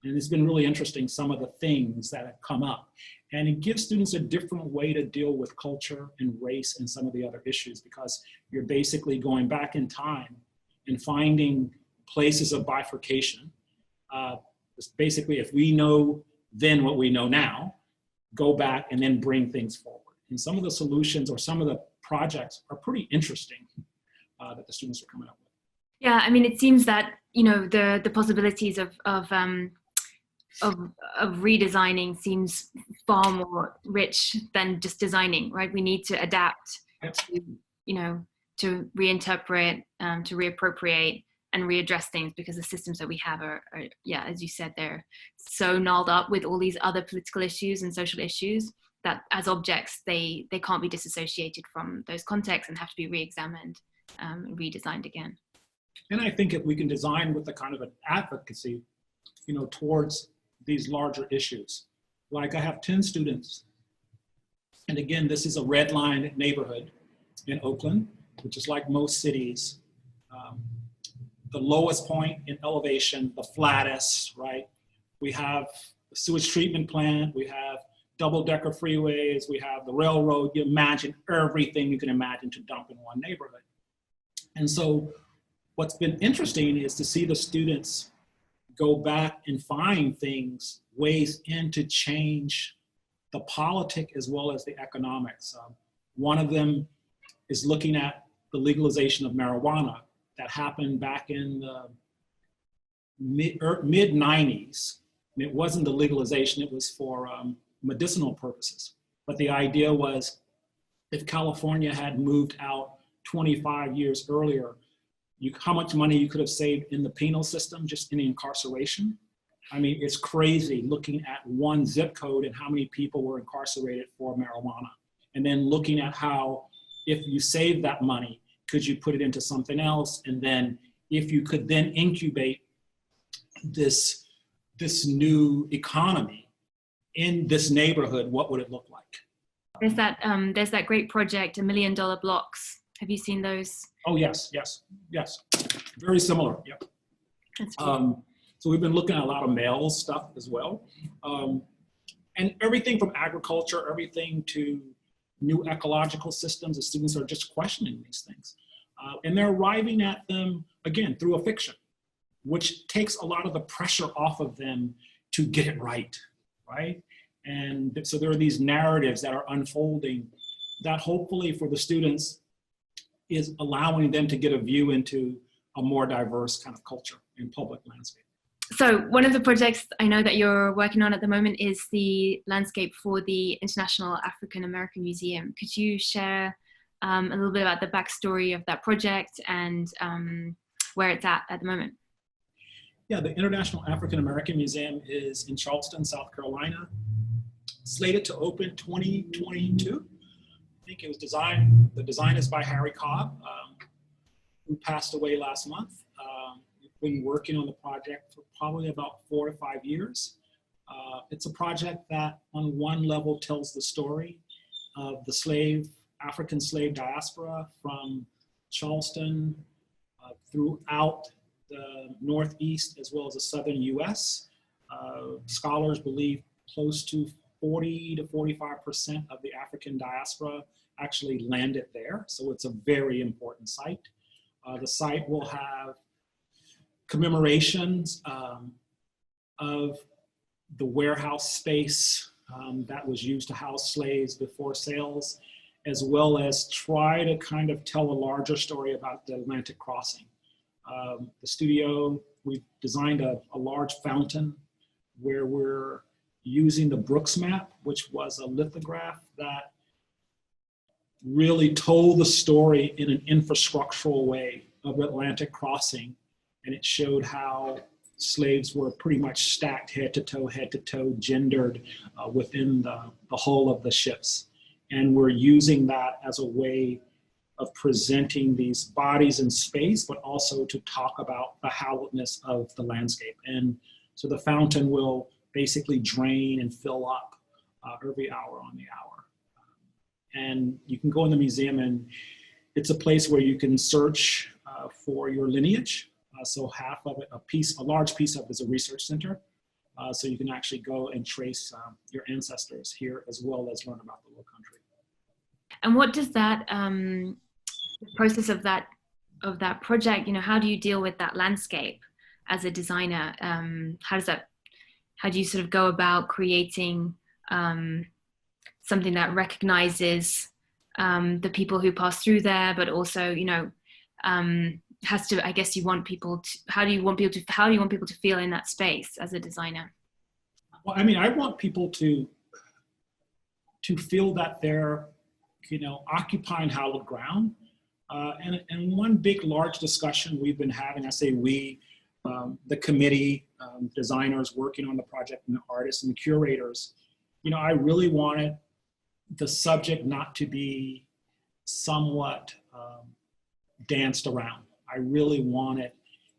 And it's been really interesting, some of the things that have come up. And it gives students a different way to deal with culture and race and some of the other issues, because you're basically going back in time and finding places of bifurcation. Basically, if we know then what we know now, go back and then bring things forward. And some of the solutions or some of the projects are pretty interesting that the students are coming up with. Yeah, I mean, it seems that the possibilities of redesigning seems far more rich than just designing, right? We need to adapt to reinterpret, to reappropriate and readdress things, because the systems that we have are, as you said, they're so gnarled up with all these other political issues and social issues that as objects, they can't be disassociated from those contexts and have to be re-examined and redesigned again. And I think if we can design with the kind of an advocacy, towards these larger issues. Like I have 10 students, and again, this is a redlined neighborhood in Oakland, which is like most cities. The lowest point in elevation, the flattest, right? We have the sewage treatment plant, we have double-decker freeways, we have the railroad. You imagine everything you can imagine to dump in one neighborhood. And so what's been interesting is to see the students go back and find things, ways in to change the politic as well as the economics. One of them is looking at the legalization of marijuana that happened back in the mid-90s. And it wasn't the legalization, it was for medicinal purposes. But the idea was, if California had moved out 25 years earlier, how much money you could have saved in the penal system, just in incarceration. I mean, it's crazy looking at one zip code and how many people were incarcerated for marijuana. And then looking at how, if you save that money, could you put it into something else? And then if you could then incubate this new economy in this neighborhood, what would it look like? There's that great project, $1 Million Blocks. Have you seen those? Oh, yes. Very similar, yep. That's cool. So we've been looking at a lot of male stuff as well. And everything from agriculture, everything to new ecological systems, the students are just questioning these things. And they're arriving at them, again, through a fiction, which takes a lot of the pressure off of them to get it right? And so there are these narratives that are unfolding that hopefully for the students is allowing them to get a view into a more diverse kind of culture in public landscape. So one of the projects I know that you're working on at the moment is the landscape for the International African American Museum. Could you share a little bit about the backstory of that project and where it's at the moment? Yeah, the International African American Museum is in Charleston, South Carolina, slated to open 2022. I think it was designed, the design is by Harry Cobb, who passed away last month. We've been working on the project for probably about 4 to 5 years. It's a project that on one level tells the story of the African slave diaspora from Charleston throughout the Northeast as well as the Southern US. Scholars believe close to 40 to 45% of the African diaspora actually landed there. So it's a very important site. The site will have commemorations of the warehouse space that was used to house slaves before sales, as well as try to kind of tell a larger story about the Atlantic crossing. The studio, we've designed a large fountain where we're using the Brooks map, which was a lithograph that really told the story in an infrastructural way of Atlantic crossing. And it showed how slaves were pretty much stacked head to toe, gendered within the hull of the ships. And we're using that as a way of presenting these bodies in space, but also to talk about the hallowedness of the landscape. And so the fountain will basically drain and fill up every hour on the hour. And you can go in the museum and it's a place where you can search for your lineage. So half of it, a large piece of it is a research center. So you can actually go and trace your ancestors here as well as learn about the Low Country. And what does that process of that project, how do you deal with that landscape as a designer? How do you sort of go about creating something that recognizes the people who pass through there, but also, has to, I guess you want people to, how do you want people to feel in that space as a designer? Well, I mean, I want people to feel that they're, occupying hallowed ground. And one big, large discussion we've been having, I say we, the committee, designers working on the project and the artists and the curators, I really wanted the subject not to be somewhat danced around. I really wanted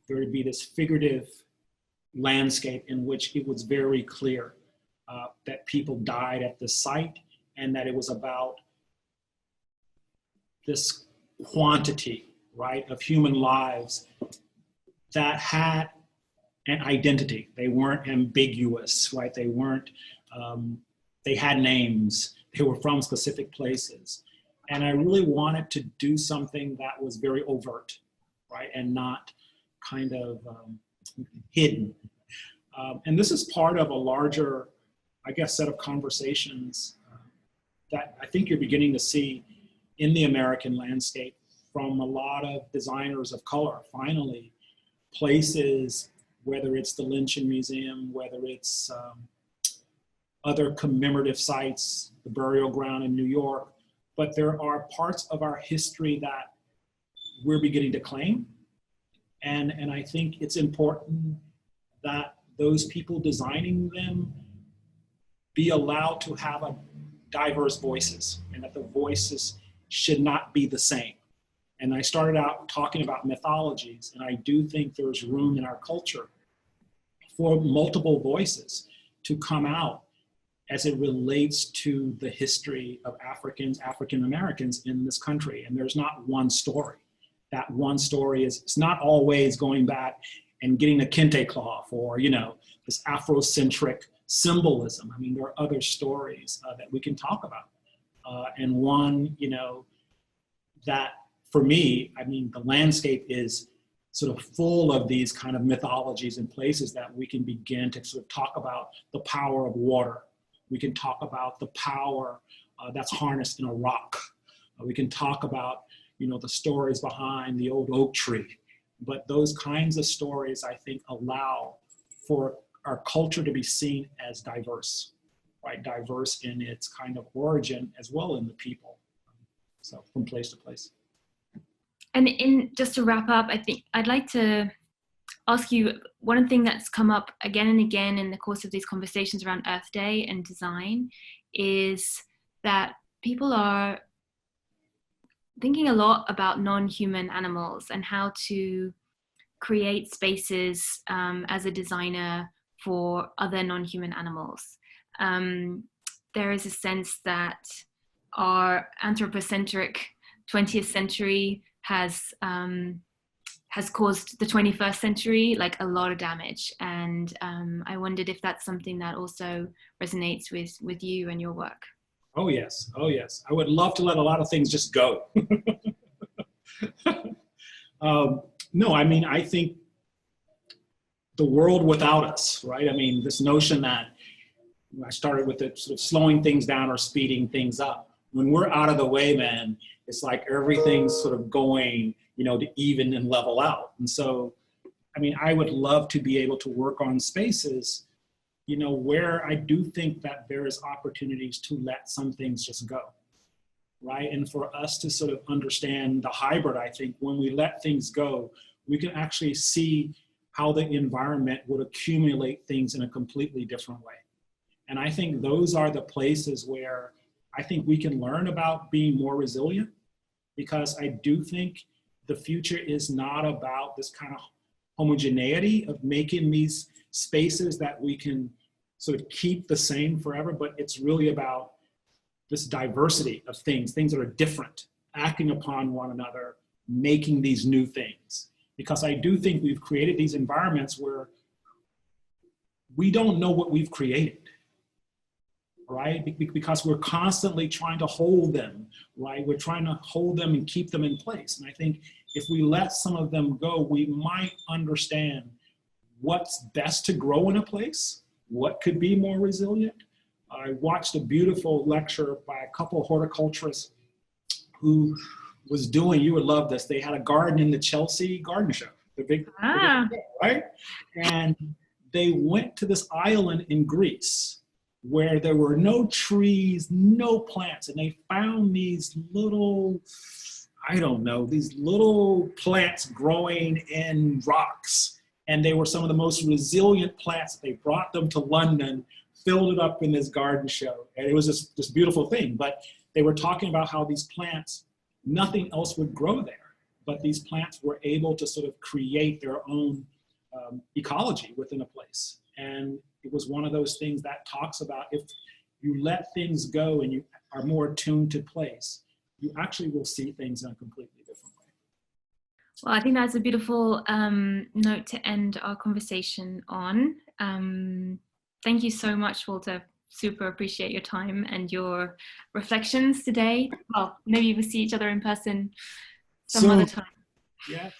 there to be this figurative landscape in which it was very clear that people died at the site and that it was about this quantity, right, of human lives that had an identity. They weren't ambiguous, right? They weren't, they had names. They were from specific places. And I really wanted to do something that was very overt, right? And not kind of hidden. And this is part of a larger, I guess, set of conversations that I think you're beginning to see in the American landscape from a lot of designers of color. Finally, places, whether it's the Lynching Museum, whether it's other commemorative sites, the burial ground in New York, but there are parts of our history that we're beginning to claim. And I think it's important that those people designing them be allowed to have a diverse voices, and that the voices should not be the same. And I started out talking about mythologies, and I do think there's room in our culture for multiple voices to come out as it relates to the history of African Americans in this country. And there's not one story. That one story is, it's not always going back and getting a kente cloth or, this Afrocentric symbolism. I mean, there are other stories that we can talk about. And one, that for me, I mean, the landscape is sort of full of these kind of mythologies and places that we can begin to sort of talk about the power of water, We can talk about the power that's harnessed in a rock. We can talk about, you know, the stories behind the old oak tree. But those kinds of stories, I think, allow for our culture to be seen as diverse, right? Diverse in its kind of origin as well in the people. So from place to place. And just to wrap up, I think I'd like to ask you, one thing that's come up again and again in the course of these conversations around Earth Day and design is that people are thinking a lot about non-human animals and how to create spaces as a designer for other non-human animals. There is a sense that our anthropocentric 20th century has caused the 21st century like a lot of damage, and I wondered if that's something that also resonates with you and your work. Oh yes, oh yes. I would love to let a lot of things just go. No, I mean, I think the world without us, right? I mean, this notion that I started with it sort of slowing things down or speeding things up. When we're out of the way, man, it's like everything's sort of going, you know, to even and level out. And so, I mean, I would love to be able to work on spaces, you know, where I do think that there is opportunities to let some things just go, right? And for us to sort of understand the hybrid, I think when we let things go, we can actually see how the environment would accumulate things in a completely different way. And I think those are the places where I think we can learn about being more resilient, because I do think the future is not about this kind of homogeneity of making these spaces that we can sort of keep the same forever, but it's really about this diversity of things that are different, acting upon one another, making these new things. Because I do think we've created these environments where we don't know what we've created, right? Because we're constantly trying to hold them, right? We're trying to hold them and keep them in place. And I think if we let some of them go, we might understand what's best to grow in a place, what could be more resilient. I watched a beautiful lecture by a couple of horticulturists who was doing, you would love this, they had a garden in the Chelsea garden show, the big show, right? And they went to this island in Greece where there were no trees, no plants, and they found these little, I don't know, these little plants growing in rocks. And they were some of the most resilient plants. They brought them to London, filled it up in this garden show. And it was this beautiful thing. But they were talking about how these plants, nothing else would grow there. But these plants were able to sort of create their own ecology within a place. And it was one of those things that talks about if you let things go and you are more attuned to place, you actually will see things in a completely different way. Well, I think that's a beautiful note to end our conversation on. Thank you so much, Walter. Super appreciate your time and your reflections today. Well, maybe we'll see each other in person some other time. Yes.